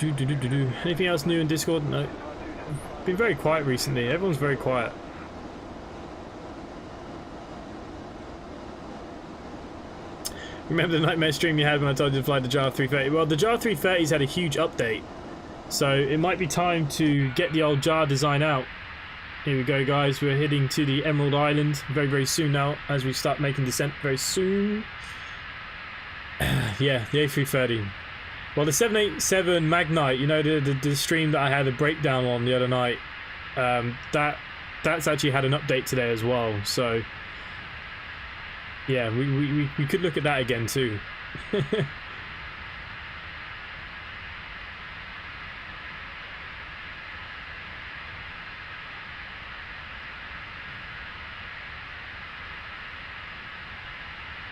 Anything else new in Discord? No. Been very quiet recently. Everyone's very quiet. Remember the nightmare stream you had when I told you to fly the JAR 330? Well, the JAR 330's had a huge update, so it might be time to get the old JAR design out. Here we go, guys. We're heading to the Emerald Island very, very soon now, as we start making descent very soon. Yeah, the A330. Well, the 787 Magnite, you know, the stream that I had a breakdown on the other night, that's actually had an update today as well, so yeah, we could look at that again too.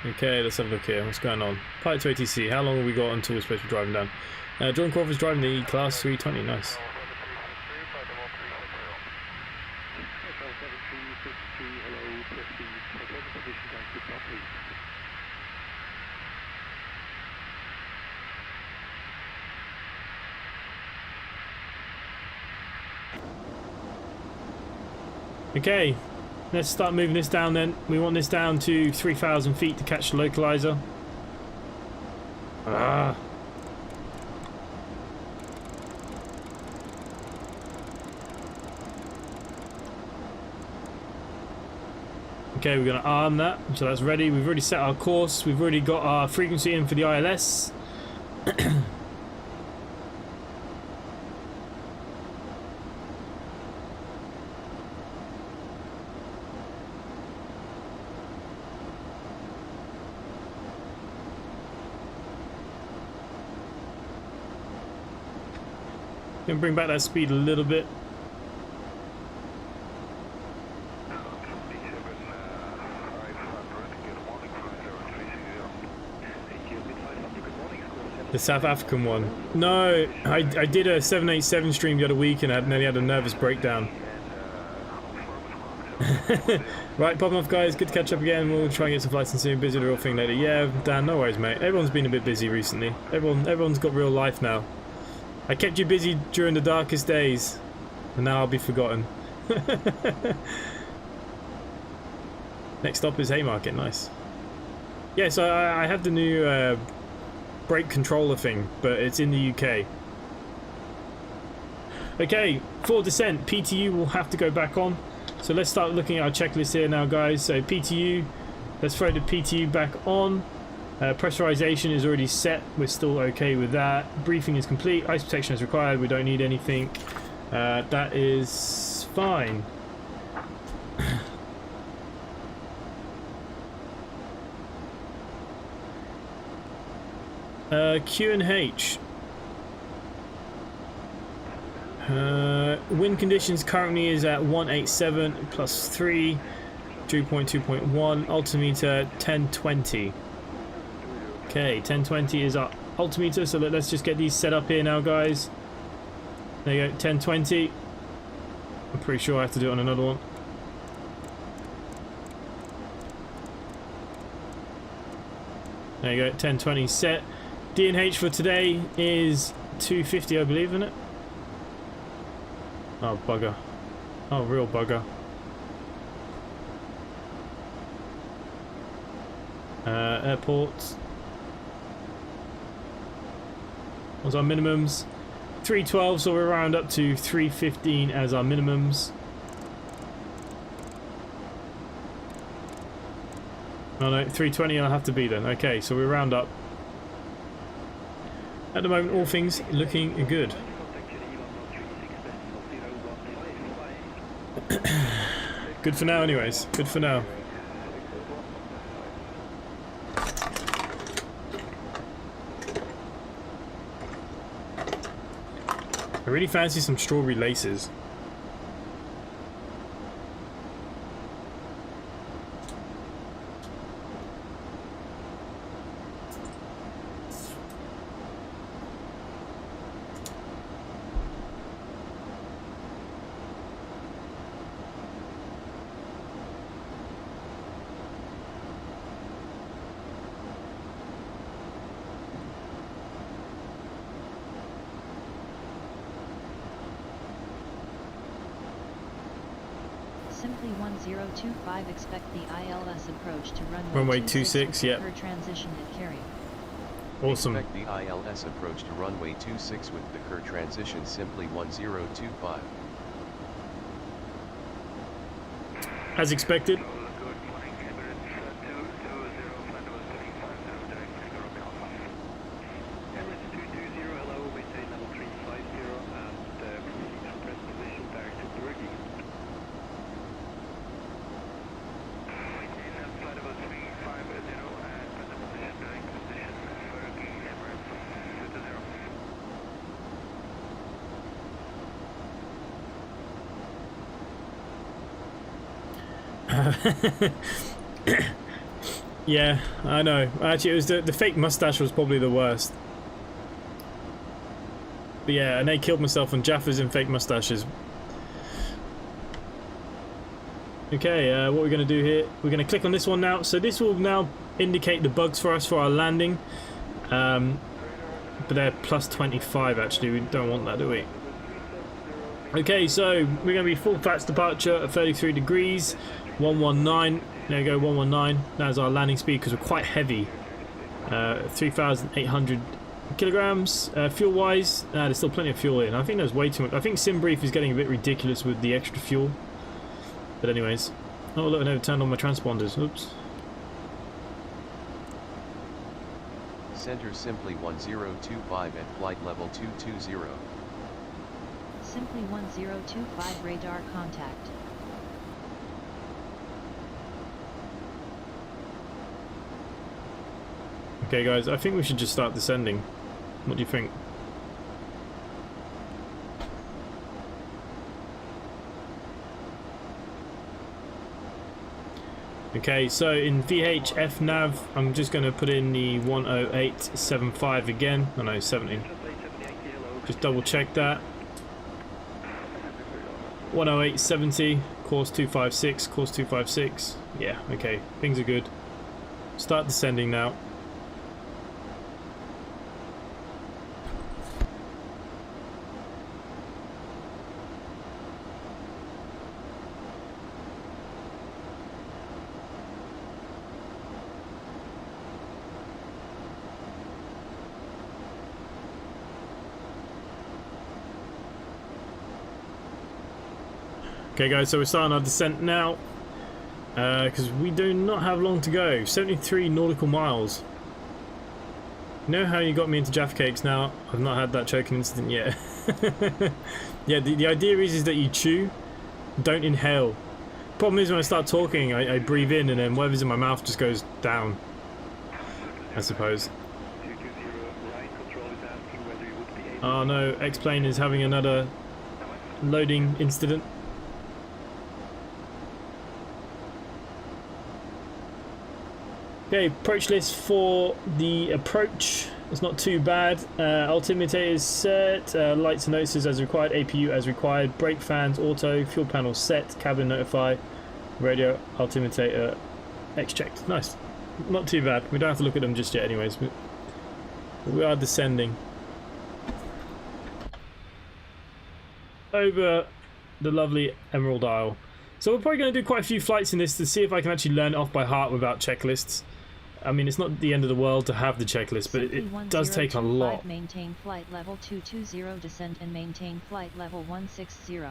Okay, let's have a look here. What's going on? Pilot to ATC. How long have we got until we're supposed to be driving down? John Crawford's driving the Class 320. Nice. Okay, let's start moving this down then. We want this down to 3,000 feet to catch the localizer. Ah. Okay, we're going to arm that, so that's ready. We've already set our course. We've already got our frequency in for the ILS. Gonna bring back that speed a little bit. The South African one. No, I did a 787 stream the other week and I nearly had a nervous breakdown. Right, popping off guys, good to catch up again. We'll try and get some flights and soon. Busy with the real thing later. Yeah, Dan, no worries mate. Everyone's been a bit busy recently. Everyone's got real life now. I kept you busy during the darkest days, and now I'll be forgotten. Next stop is Haymarket, nice. Yeah, so I have the new brake controller thing, but it's in the UK. Okay, for descent, PTU will have to go back on. So let's start looking at our checklist here now, guys. So PTU, let's throw the PTU back on. Pressurization is already set, we're still okay with that. Briefing is complete, ice protection is required, we don't need anything. That is fine. Q and H. Wind conditions currently is at 187 plus 3, 2.2.1, altimeter 1020. Okay, 1020 is our altimeter, so let's just get these set up here now, guys. There you go, 1020. I'm pretty sure I have to do it on another one. There you go, 1020 set. D&H for today is 250, I believe, isn't it? Oh, bugger. Oh, real bugger. Airports. was our minimums. 312, so we'll round up to 315 as our minimums. Oh no, 320 I'll have to be then. Okay, so we round up. At the moment, all things looking good. Good for now anyways, good for now. I really fancy some strawberry laces. Simply 1025 expect the ILS approach to runway 26, yep. per transition at carry. Awesome. Expect the ILS approach to runway 26 with the Kerr transition simply 1025. As expected. Yeah, I know. Actually, it was the fake mustache was probably the worst. But yeah, and they killed myself on Jaffas and fake mustaches. Okay, what we're going to do here, we're going to click on this one now. So this will now indicate the bugs for us for our landing. But they're plus 25 actually, we don't want that, do we? Okay, so we're going to be full flaps departure at 33 degrees, 119. There we go, 119. That's our landing speed because we're quite heavy. 3,800 kilograms. Fuel-wise, there's still plenty of fuel in. I think there's way too much. I think SimBrief is getting a bit ridiculous with the extra fuel. But anyways. Oh look, I never turned on my transponders. Oops. Center simply 1025 at flight level 220. Simply 1025 radar contact. Okay guys, I think we should just start descending. What do you think? Okay, so in VHF nav, I'm just going to put in the 10875 again. Oh no, 70. Just double check that. 10870, course 256, course 256. Yeah, okay, things are good. Start descending now. Okay guys, so we're starting our descent now because we do not have long to go. 73 nautical miles. You know how you got me into Jaffa Cakes now? I've not had that choking incident yet. Yeah, the idea is that you chew, don't inhale. Problem is when I start talking, I breathe in and then whatever's in my mouth just goes down, I suppose. Oh no, X-Plane is having another loading incident. Okay, approach list for the approach. It's not too bad. Altimeter is set, lights and notices as required, APU as required, brake fans, auto, fuel panel set, cabin notify, radio, altimeter, X checked. Nice. Not too bad. We don't have to look at them just yet anyways. We are descending. Over the lovely Emerald Isle. So we're probably going to do quite a few flights in this to see if I can actually learn it off by heart without checklists. I mean, it's not the end of the world to have the checklist, but Simply it does take a lot. Maintain flight level 220, descend and maintain flight level 160.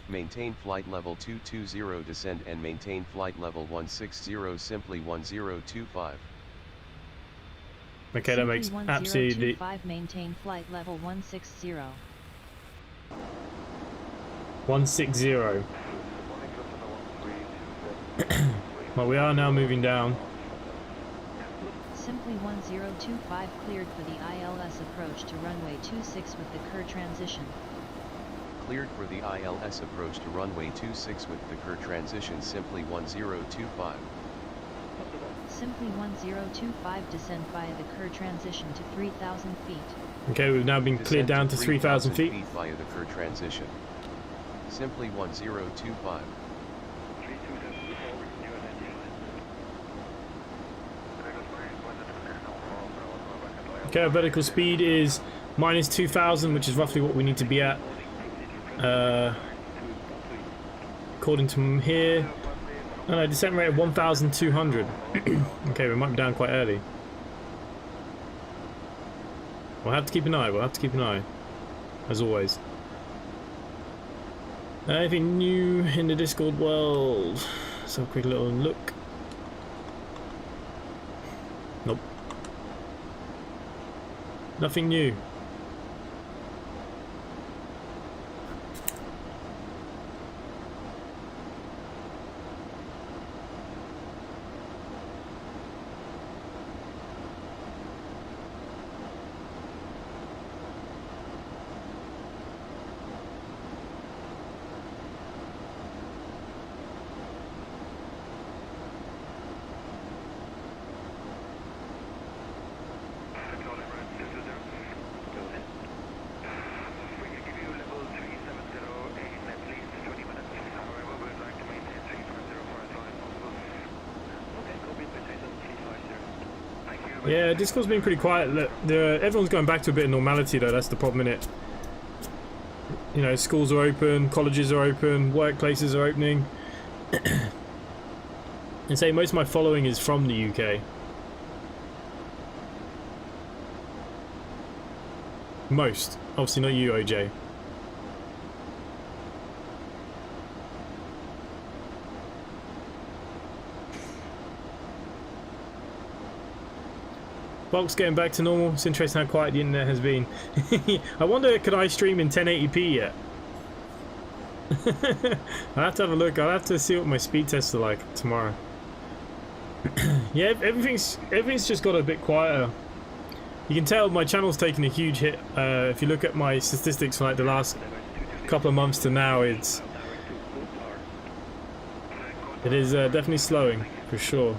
Maintain flight level 220, descend and maintain flight level 160, simply 1025. Okay, that makes absolutely... Maintain flight level 160. 160. Well, we are now moving down. Simply 1025 cleared for the ILS approach to runway 26 with the Kerr transition. Cleared for the ILS approach to runway 26 with the Kerr transition, simply 1025. Simply 1025 descend via the Kerr transition to 3,000 feet. Okay, we've now been cleared down to 3,000 feet. Via the Kerr transition. Simply 1025. Okay, our vertical speed is minus 2,000, which is roughly what we need to be at. According to here, and descent rate of 1,200. Okay, we might be down quite early. We'll have to keep an eye. We'll have to keep an eye, as always. Anything new in the Discord world? Let's have a quick little look. Nope. Nothing new. Yeah, Discord's been pretty quiet. Everyone's going back to a bit of normality though, that's the problem, innit? You know, schools are open, colleges are open, workplaces are opening. And say most of my following is from the UK. Most. Obviously not you, OJ. Bulk's getting back to normal. It's interesting how quiet the internet has been. I wonder, could I stream in 1080p yet? I'll have to have a look. I'll have to see what my speed tests are like tomorrow. Yeah, everything's just got a bit quieter. You can tell my channel's taken a huge hit. If you look at my statistics from like the last couple of months to now, it is definitely slowing for sure.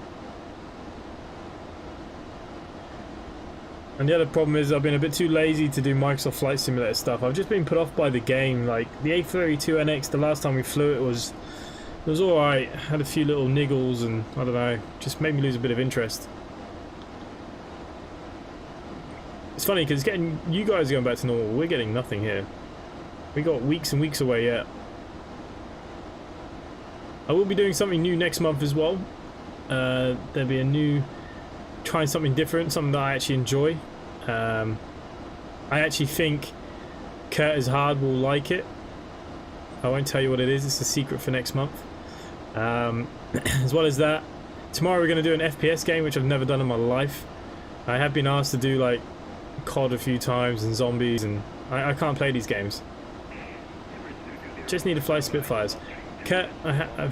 And the other problem is I've been a bit too lazy to do Microsoft Flight Simulator stuff. I've just been put off by the game. Like the A32NX, the last time we flew it was alright. Had a few little niggles and I don't know, just made me lose a bit of interest. It's funny because getting you guys going back to normal, we're getting nothing here. We got weeks and weeks away yet. I will be doing something new next month as well. There'll be a new, trying something different, something that I actually enjoy. I actually think Curtis Hard will like it. I won't tell you what it is, it's a secret for next month. As well as that, tomorrow we're going to do an FPS game, which I've never done in my life. I have been asked to do like COD a few times and zombies, and I can't play these games. Just need to fly Spitfires. Kurt,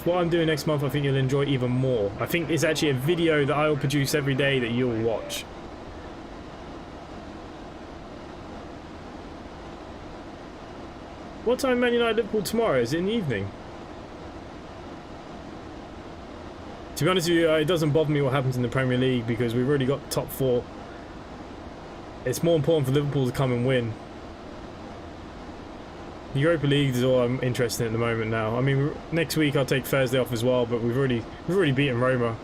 what I'm doing next month I think you'll enjoy even more. I think it's actually a video that I will produce every day that you'll watch. What time Man United Liverpool tomorrow? Is it in the evening? To be honest with you, it doesn't bother me what happens in the Premier League because we've already got top 4. It's more important for Liverpool to come and win. The Europa League is all I'm interested in at the moment now. I mean, next week I'll take Thursday off as well, but we've already beaten Roma,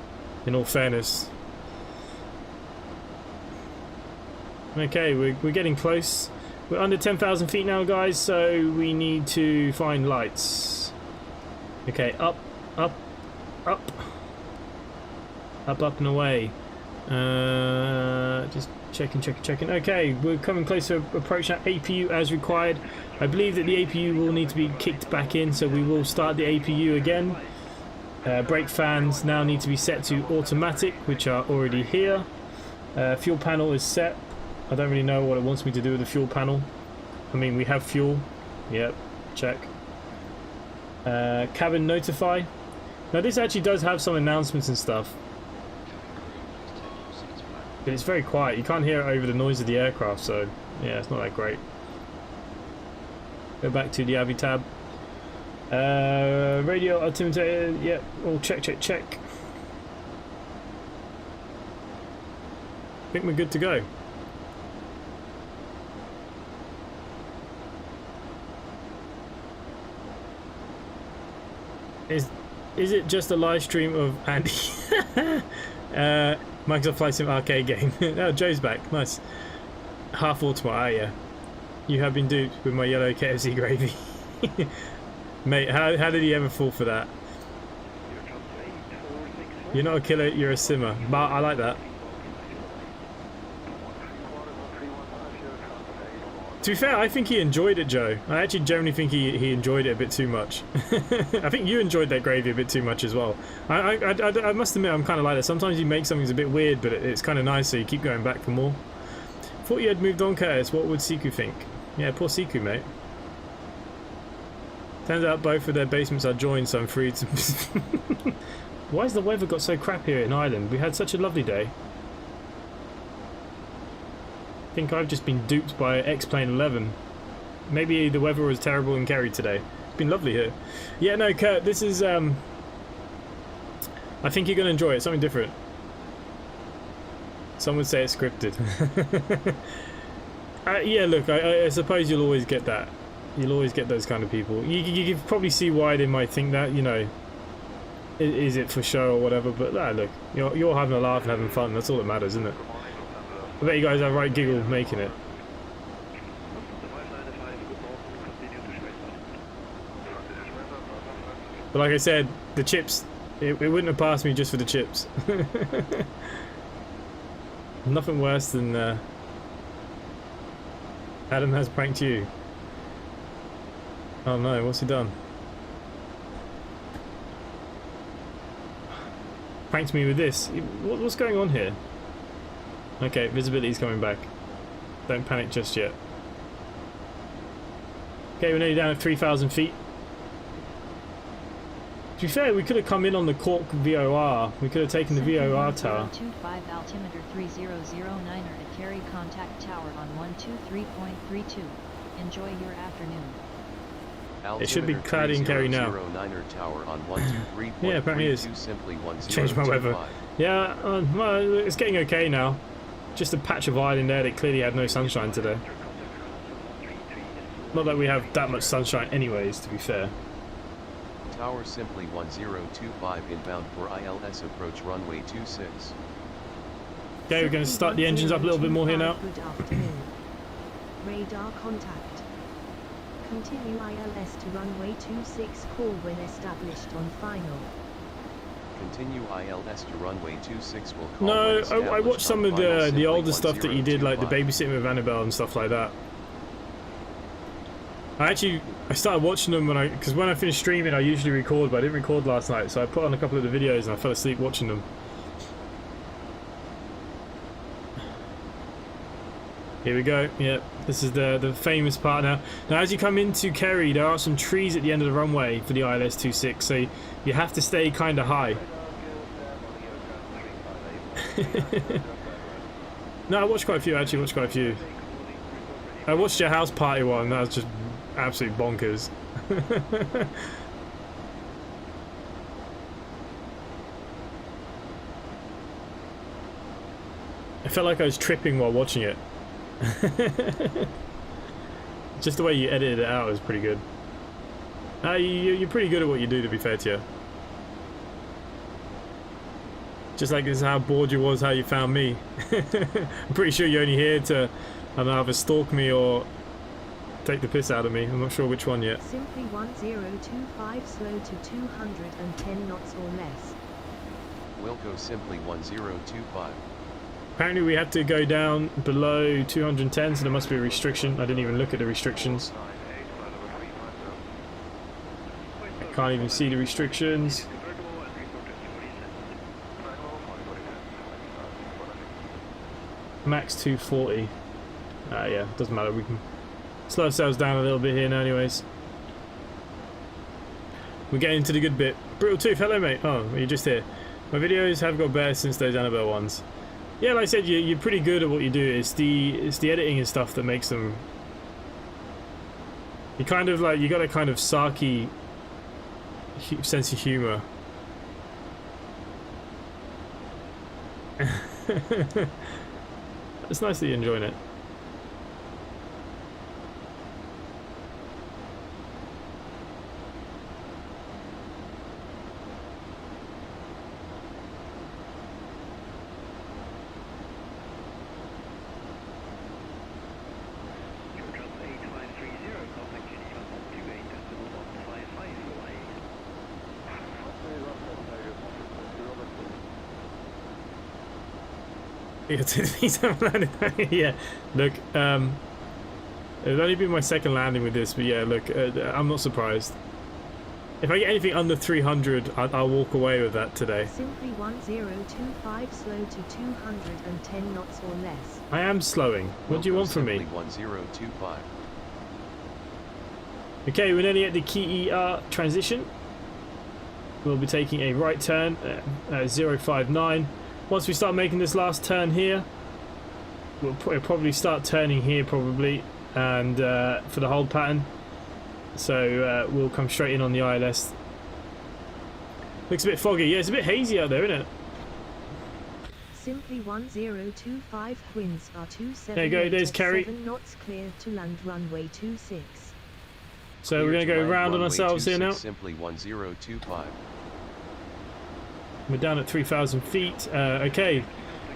in all fairness. Okay, we're getting close. We're under 10,000 feet now, guys, so we need to find lights. Okay, up, up, up. Up, up and away. Just checking. Okay, we're coming close to approach that APU as required. I believe that the APU will need to be kicked back in, so we will start the APU again. Brake fans now need to be set to automatic, which are already here. Fuel panel is set. I don't really know what it wants me to do with the fuel panel. I mean, we have fuel. Yep, check. Cabin notify. Now this actually does have some announcements and stuff. But it's very quiet. You can't hear it over the noise of the aircraft, so yeah, it's not that great. Go back to the AVI tab. Radio altimeter, yep, all check. I think we're good to go. Is it just a live stream of Andy? Microsoft Flight Sim arcade game. Oh, Joe's back. Nice. Half automatic. Ah, yeah. You have been duped with my yellow KFC gravy. Mate, how did he ever fall for that? You're not a killer, you're a simmer. But I like that. To be fair, I think he enjoyed it, Joe. I actually generally think he enjoyed it a bit too much. I think you enjoyed that gravy a bit too much as well. I must admit, I'm kind of like that. Sometimes you make something that's a bit weird, but it's kind of nice, so you keep going back for more. Thought you had moved on, Curtis. What would Siku think? Yeah, poor Siku, mate. Turns out both of their basements are joined, so I'm free to... Why has the weather got so crap here in Ireland? We had such a lovely day. I think I've just been duped by X-Plane 11. Maybe the weather was terrible in Kerry today. It's been lovely here. Yeah, no, Kurt, this is... I think you're going to enjoy it. Something different. Some would say it's scripted. Yeah, look, I suppose you'll always get that. You'll always get those kind of people. You can probably see why they might think that, you know. Is it for show or whatever? But look, you're having a laugh and having fun. That's all that matters, isn't it? I bet you guys have a right giggle making it. But like I said, the chips, it wouldn't have passed me just for the chips. Nothing worse than Adam has pranked you. Oh no, what's he done? Pranked me with this. What's going on here? Okay, visibility's coming back. Don't panic just yet. Okay, we're nearly down at 3,000 feet. To be fair, we could have come in on the Cork VOR. We could have taken the VOR tower. 25 altimeter 3009er at carry contact tower on 123.32. Enjoy your afternoon. It should be cloudy in Kerry now. Tower on Yeah, apparently it is. Simply Changed my weather. Yeah, well, it's getting okay now. Just a patch of island there that clearly had no sunshine today. Not that we have that much sunshine anyways, to be fair. Tower simply 1025 inbound for ILS approach runway 26. Okay, we're going to start the engines up a little bit more here now. Good afternoon. Radar contact. Continue ILS to runway 26, call when established on final. Continue ILS to runway 26 will call. No, I watched some of the older stuff that you did, like the babysitting with Annabelle and stuff like that. I started watching them because when I finished streaming I usually record, but I didn't record last night, so I put on a couple of the videos and I fell asleep watching them. Here we go. Yep, this is the famous part now. Now, as you come into Kerry, there are some trees at the end of the runway for the ILS-26, so you have to stay kind of high. No, I watched quite a few. Actually, watched quite a few. I watched your house party one. That was just absolutely bonkers. I felt like I was tripping while watching it. Just the way you edited it out was pretty good. You're pretty good at what you do, to be fair to you. Just like this is how bored you was, how you found me. I'm pretty sure you're only here to, I don't know, either stalk me or take the piss out of me. I'm not sure which one yet. Simply 1025 slow to 210 knots or less. Wilco simply 1025. Apparently we have to go down below 210, so there must be a restriction. I didn't even look at the restrictions. Can't even see the restrictions. Max 240. Yeah, doesn't matter. We can slow ourselves down a little bit here now anyways. We're getting to the good bit. Brutal Tooth, hello mate. Oh, you're just here. My videos have got better since those Annabelle ones. Yeah, like I said, you're pretty good at what you do. It's the editing and stuff that makes them. You kind of like, you got a kind of sarky sense of humor. It's nice that you're enjoying it. Yeah, look, it'll only be my second landing with this, but yeah, look, I'm not surprised. If I get anything under 300, I'll walk away with that today. Simply 1025, slow to 210 knots or less. I am slowing. What do you want from me? 1025. Okay, we're nearly at the key ER transition. We'll be taking a right turn at 059. Once we start making this last turn here, we'll probably start turning here probably, and for the hold pattern. So we'll come straight in on the ILS. Looks a bit foggy. Yeah, it's a bit hazy out there, isn't it? Simply 1025, winds are 27. There you go, there's Kerry. 7 knots clear to land runway 26. So we're going to go round on ourselves here now. Simply 1025. We're down at 3,000 feet. Okay,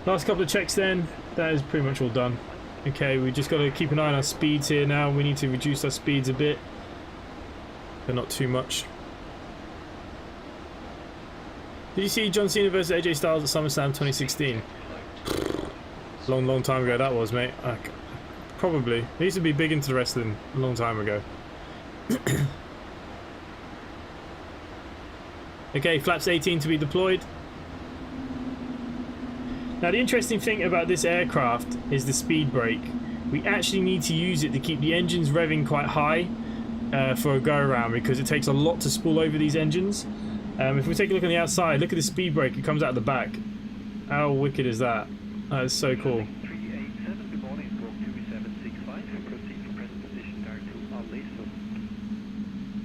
last couple of checks then. That is pretty much all done. Okay, we just got to keep an eye on our speeds here now. We need to reduce our speeds a bit, but not too much. Did you see John Cena versus AJ Styles at SummerSlam 2016? Long time ago that was, mate. Probably. He used to be big into wrestling a long time ago. Okay, flaps 18 to be deployed. Now the interesting thing about this aircraft is the speed brake. We actually need to use it to keep the engines revving quite high for a go around, because it takes a lot to spool over these engines. If we take a look on the outside, look at the speed brake, it comes out the back. How wicked is that? That is so cool.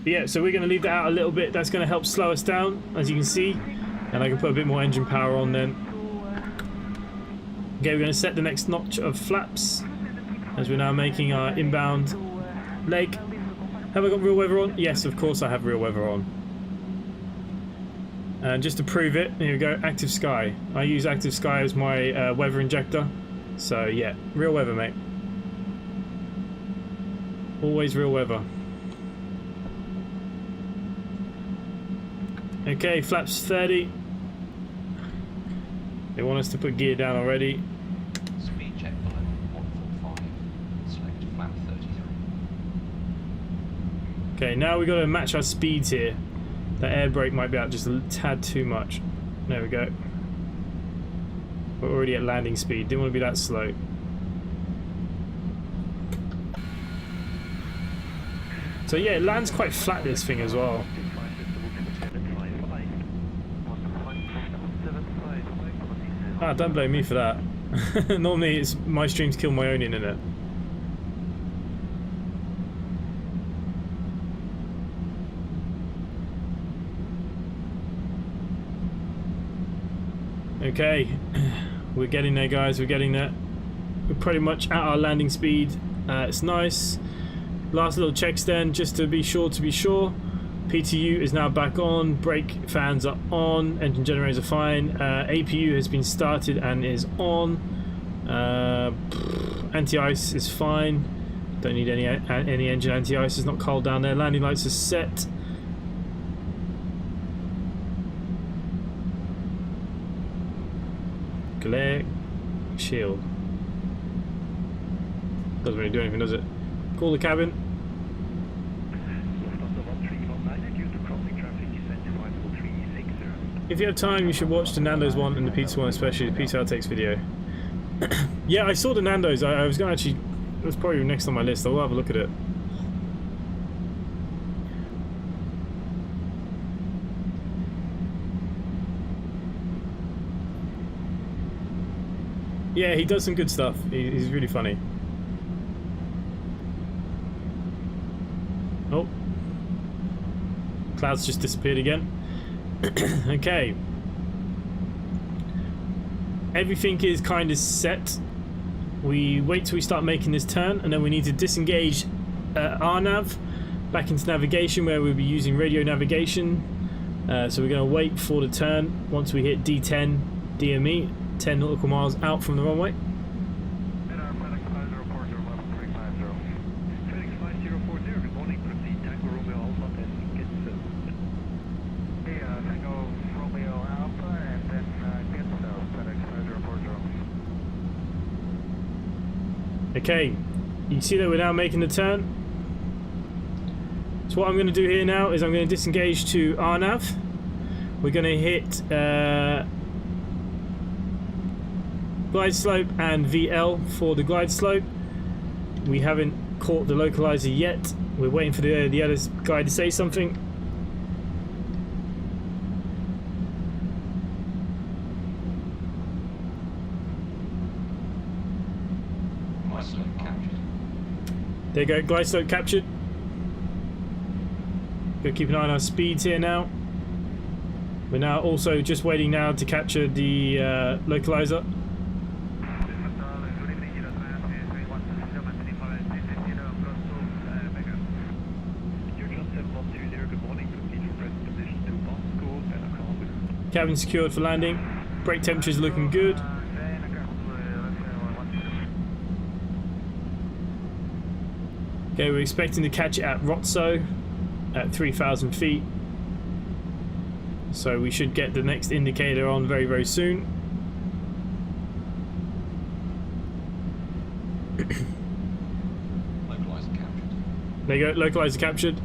But yeah, so we're going to leave that out a little bit. That's going to help slow us down, as you can see. And I can put a bit more engine power on then. Okay, we're going to set the next notch of flaps as we're now making our inbound leg. Have I got real weather on? Yes, of course I have real weather on. And just to prove it, here we go, Active Sky. I use Active Sky as my weather injector. So yeah, real weather, mate. Always real weather. Okay, flaps 30. They want us to put gear down already. Speed check below 145. Select flap 33. Okay, now we've got to match our speeds here. That air brake might be out just a tad too much. There we go. We're already at landing speed. Didn't want to be that slow. So yeah, it lands quite flat, this thing as well. Ah, don't blame me for that. Normally it's my streams kill my own internet. Okay, we're getting there, guys, we're getting there. We're pretty much at our landing speed. It's nice. Last little checks then, just to be sure. PTU is now back on, brake fans are on, engine generators are fine, APU has been started and is on, anti-ice is fine, don't need any engine anti-ice, it's not cold down there, landing lights are set. Glare shield. Doesn't really do anything, does it? Call the cabin. If you have time, you should watch the Nando's one and the pizza one, especially the pizza outtakes video. Yeah, I saw the Nando's. I was going to actually... It was probably next on my list. I'll have a look at it. Yeah, he does some good stuff. He's really funny. Oh. Clouds just disappeared again. Okay. Everything is kind of set. We wait till we start making this turn, and then we need to disengage RNAV back into navigation, where we'll be using radio navigation. So we're going to wait for the turn. Once we hit D10 DME, 10 nautical miles out from the runway. Okay, you see that we're now making the turn. So what I'm going to do here now is I'm going to disengage to RNAV. We're going to hit glide slope and VL for the glide slope. We haven't caught the localizer yet. We're waiting for the other guy to say something. There you go, glide slope captured. Gotta keep an eye on our speeds here now. We're now also just waiting now to capture the localizer. Cabin secured for landing. Brake temperature is looking good. Okay, we're expecting to catch it at Rotso at 3,000 feet. So we should get the next indicator on very, very soon. Localizer captured. There you go, localizer captured.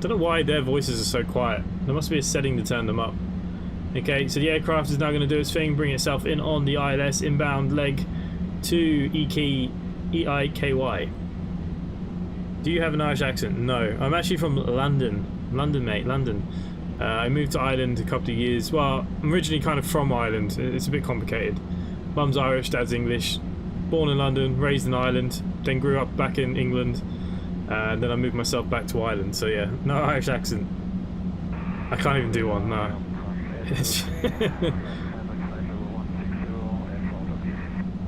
Don't know why their voices are so quiet. There must be a setting to turn them up. Okay, so the aircraft is now going to do its thing, bring itself in on the ILS inbound leg to EIKY. Do you have an Irish accent? No. I'm actually from London. London, mate. London. I moved to Ireland a couple of years. Well, I'm originally kind of from Ireland. It's a bit complicated. Mum's Irish, dad's English. Born in London, raised in Ireland, then grew up back in England. And then I moved myself back to Ireland. So yeah, no Irish accent. I can't even do one, no.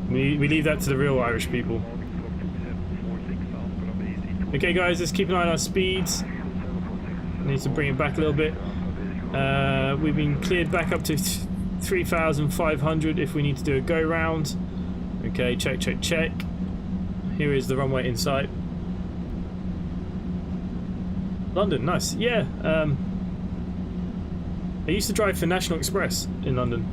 we leave that to the real Irish people. Okay guys, let's keep an eye on our speeds. Need to bring it back a little bit. We've been cleared back up to 3,500 if we need to do a go round. Okay, check, check, check. Here is the runway in sight. London, nice. Yeah, I used to drive for National Express in London.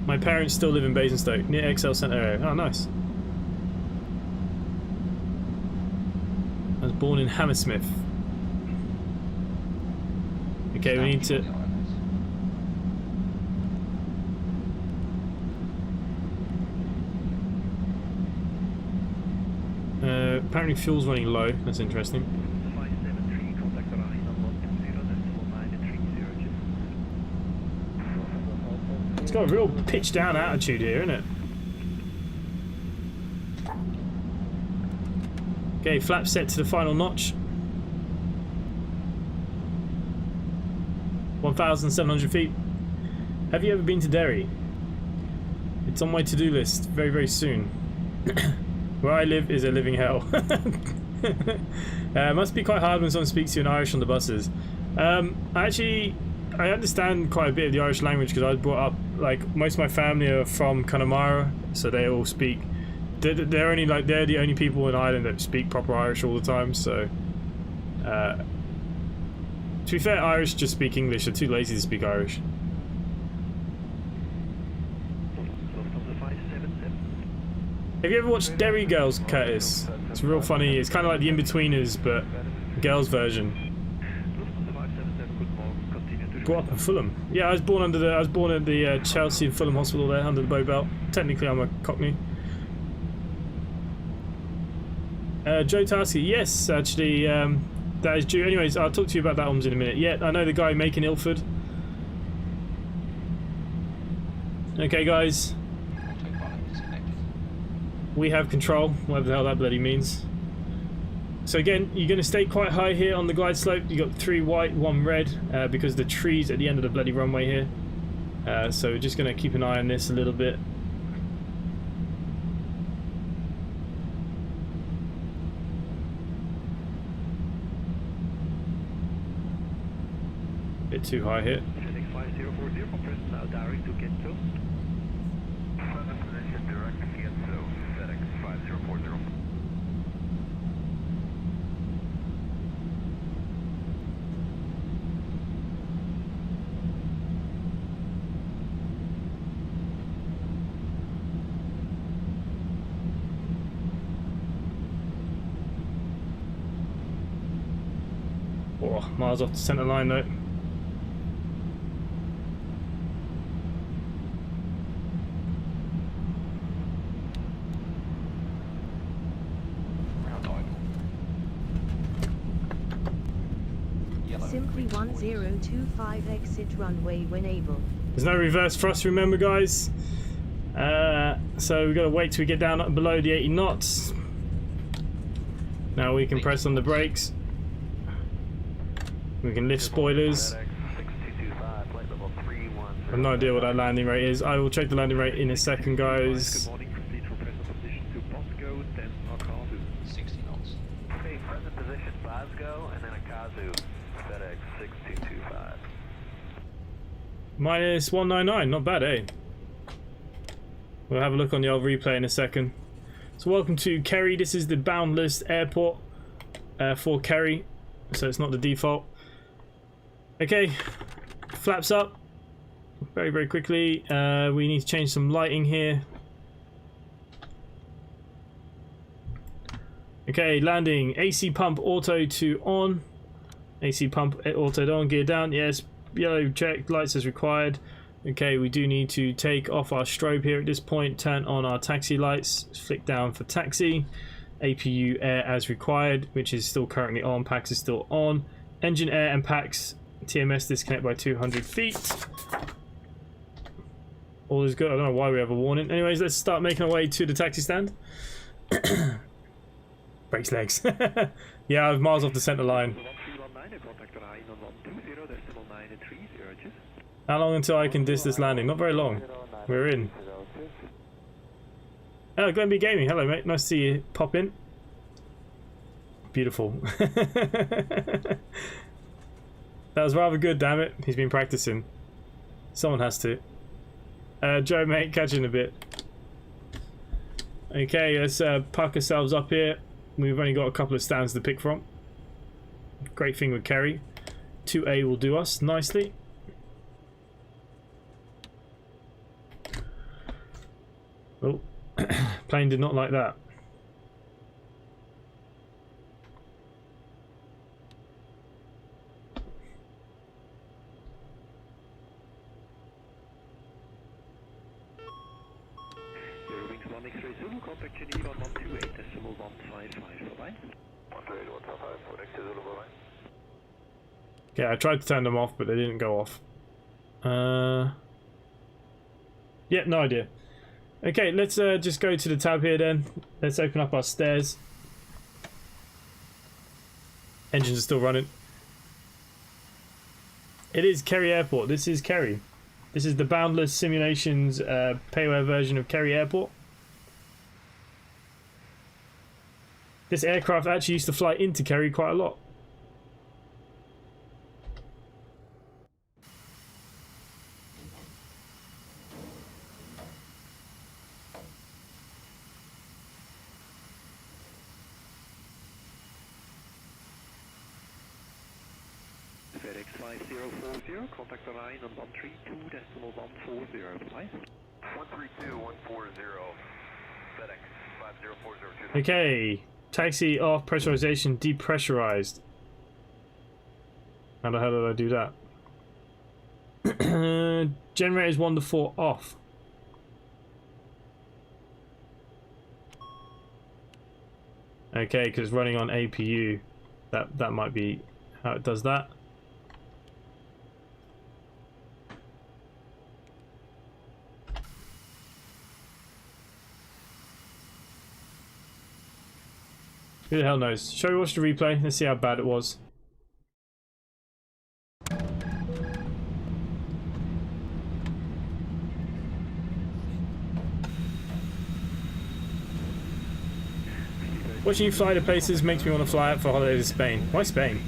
My parents still live in Basingstoke, near XL Centre area. Oh, nice. I was born in Hammersmith. Okay, we need to... apparently fuel's running low, that's interesting. It's got a real pitch down attitude here, isn't it? Okay, flap set to the final notch. 1,700 feet. Have you ever been to Derry? It's on my to-do list very, very soon. Where I live is a living hell. Must be quite hard when someone speaks to you in Irish on the buses. Actually, I understand quite a bit of the Irish language because I was brought up, like, most of my family are from Connemara, so they all speak. They're only like they're the only people in Ireland that speak proper Irish all the time. So, To be fair, Irish just speak English. They're too lazy to speak Irish. Have you ever watched Derry Girls, Curtis? It's real funny. It's kind of like the In-Betweeners, but girls version. Grew up in Fulham. Yeah, I was born at the Chelsea and Fulham Hospital there, under the bow belt. Technically, I'm a Cockney. Joe Tarski, yes, actually, that is due. Anyways, I'll talk to you about that OMS in a minute. Yeah, I know the guy making Ilford. Okay, guys. We have control, whatever the hell that bloody means. So again, you're going to stay quite high here on the glide slope. You got 3 white, 1 red, because the trees at the end of the bloody runway here. So we're just going to keep an eye on this a little bit. Bit too high here. Now direct to Gento. Position direct to Gento, FedEx 5040. Oh, miles off the centre line though. Simply 1025 exit runway when able. There's no reverse thrust, remember, guys. So we've got to wait till we get down below the 80 knots. Now we can press on the brakes. We can lift spoilers. I have no idea what that landing rate is. I will check the landing rate in a second, guys. 60 knots. Okay, present position Glasgow and then a Kazu. FedEx 6225. Minus 199, not bad, eh? We'll have a look on the old replay in a second. So welcome to Kerry. This is the boundless airport for Kerry, so it's not the default. Okay, flaps up very, very quickly. We need to change some lighting here. Okay, landing. AC pump auto to on. AC pump auto on, gear down. Yes, yellow check, lights as required. Okay, we do need to take off our strobe here at this point, turn on our taxi lights, flick down for taxi. APU air as required, which is still currently on, PAX is still on. Engine air and PAX, TMS disconnect by 200 feet. All is good. I don't know why we have a warning. Anyways, let's start making our way to the taxi stand. Breaks legs. Yeah, I was miles off the centre line. How long until I can diss this landing? Not very long. We're in. Oh, Glenn B Gaming. Hello, mate. Nice to see you pop in. Beautiful. That was rather good, damn it. He's been practicing. Someone has to. Joe, mate, catch you in a bit. Okay, let's park ourselves up here. We've only got a couple of stands to pick from. Great thing with Kerry. 2A will do us nicely. Oh, plane did not like that. Yeah, I tried to turn them off, but they didn't go off. Yeah, no idea. Okay, let's just go to the tab here then. Let's open up our stairs. Engines are still running. It is Kerry Airport. This is Kerry. This is the Boundless Simulations payware version of Kerry Airport. This aircraft actually used to fly into Kerry quite a lot. FedEx 5040, contact the line on 132.140, please. 132140, FedEx 5040. Okay, taxi off, pressurization depressurized. How the hell did I do that? Generators 1 to 4 off. Okay, because it's running on APU. That might be how it does that. Who the hell knows? Shall we watch the replay? Let's see how bad it was. Watching you fly to places makes me want to fly out for a holiday to Spain. Why Spain?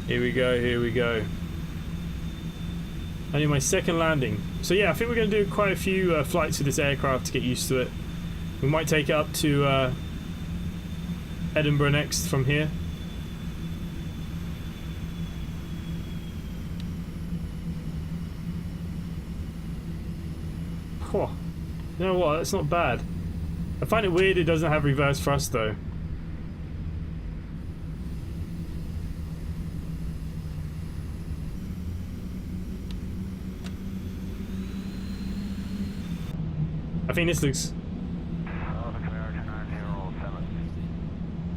Here we go, here we go. Only my second landing. So yeah, I think we're going to do quite a few flights with this aircraft to get used to it. We might take it up to Edinburgh next from here. Oh, you know what, that's not bad. I find it weird it doesn't have reverse thrust though. I think this looks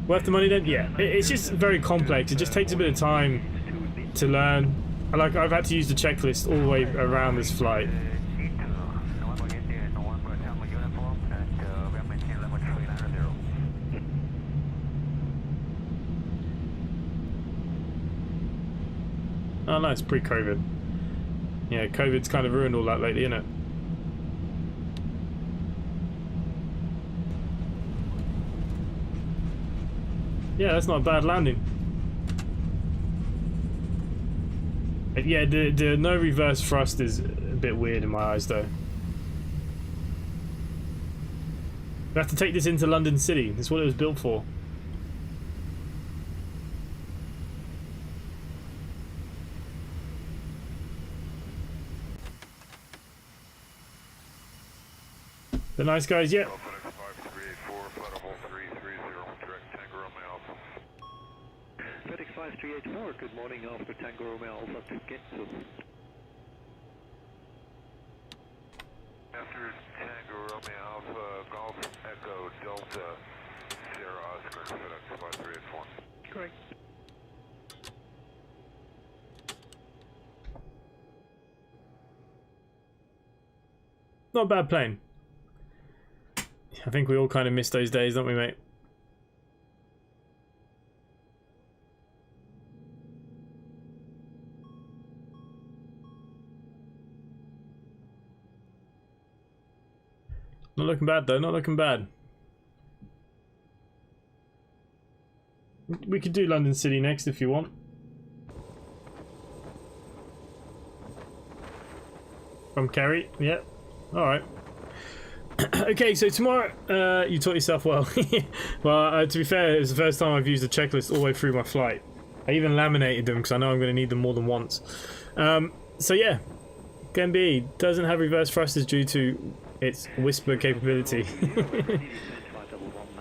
worth the money then? Yeah, it's just very complex. It just takes a bit of time to learn. I've had to use the checklist all the way around this flight. Oh no, it's pre-COVID. Yeah, COVID's kind of ruined all that lately, isn't it? Yeah, that's not a bad landing. Yeah, the no reverse thrust is a bit weird in my eyes though. We have to take this into London City. That's what it was built for. The nice guys, yeah. FedEx 5384, good morning, Alpha Tango Romeo Alpha to get to. After Tango Romeo Alpha Golf Echo Delta Sierra Oscar FedEx 5384. Correct. Not a bad plane. I think we all kind of miss those days, don't we, mate? Not looking bad though, not looking bad. We could do London City next if you want. From Kerry, yeah. Alright. Okay, so tomorrow, you taught yourself well. Well, to be fair, it's the first time I've used the checklist all the way through my flight. I even laminated them because I know I'm going to need them more than once. So yeah, BAE doesn't have reverse thrusters due to its whisper capability.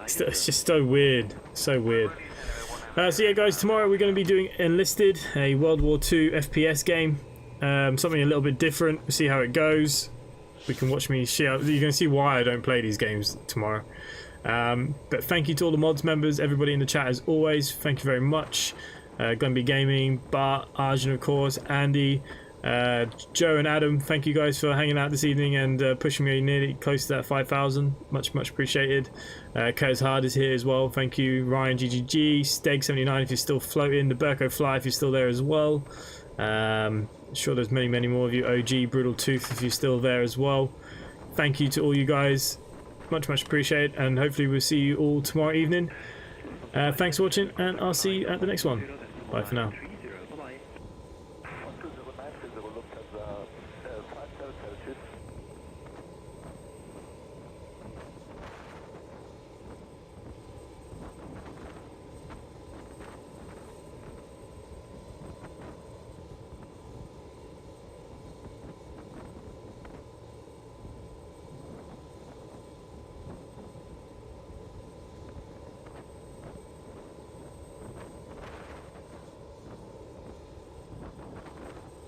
It's just so weird, so weird. So yeah, guys, tomorrow we're going to be doing Enlisted, a World War II FPS game. Something a little bit different. We'll see how it goes. We can watch me share. You're going to see why I don't play these games tomorrow. But thank you to all the mods members, everybody in the chat as always. Thank you very much. Glenby Gaming, Bart, Arjun, of course, Andy, Joe and Adam. Thank you guys for hanging out this evening and pushing me nearly close to that 5,000. Much appreciated. Curtis Hard is here as well. Thank you. Ryan GGG, Steg79 if you're still floating. The Burko Fly if you're still there as well. Sure there's many more of you. OG Brutal Tooth if you're still there as well. Thank you to all you guys, much appreciated, and hopefully we'll see you all tomorrow evening. Thanks for watching, and I'll see you at the next one. Bye for now.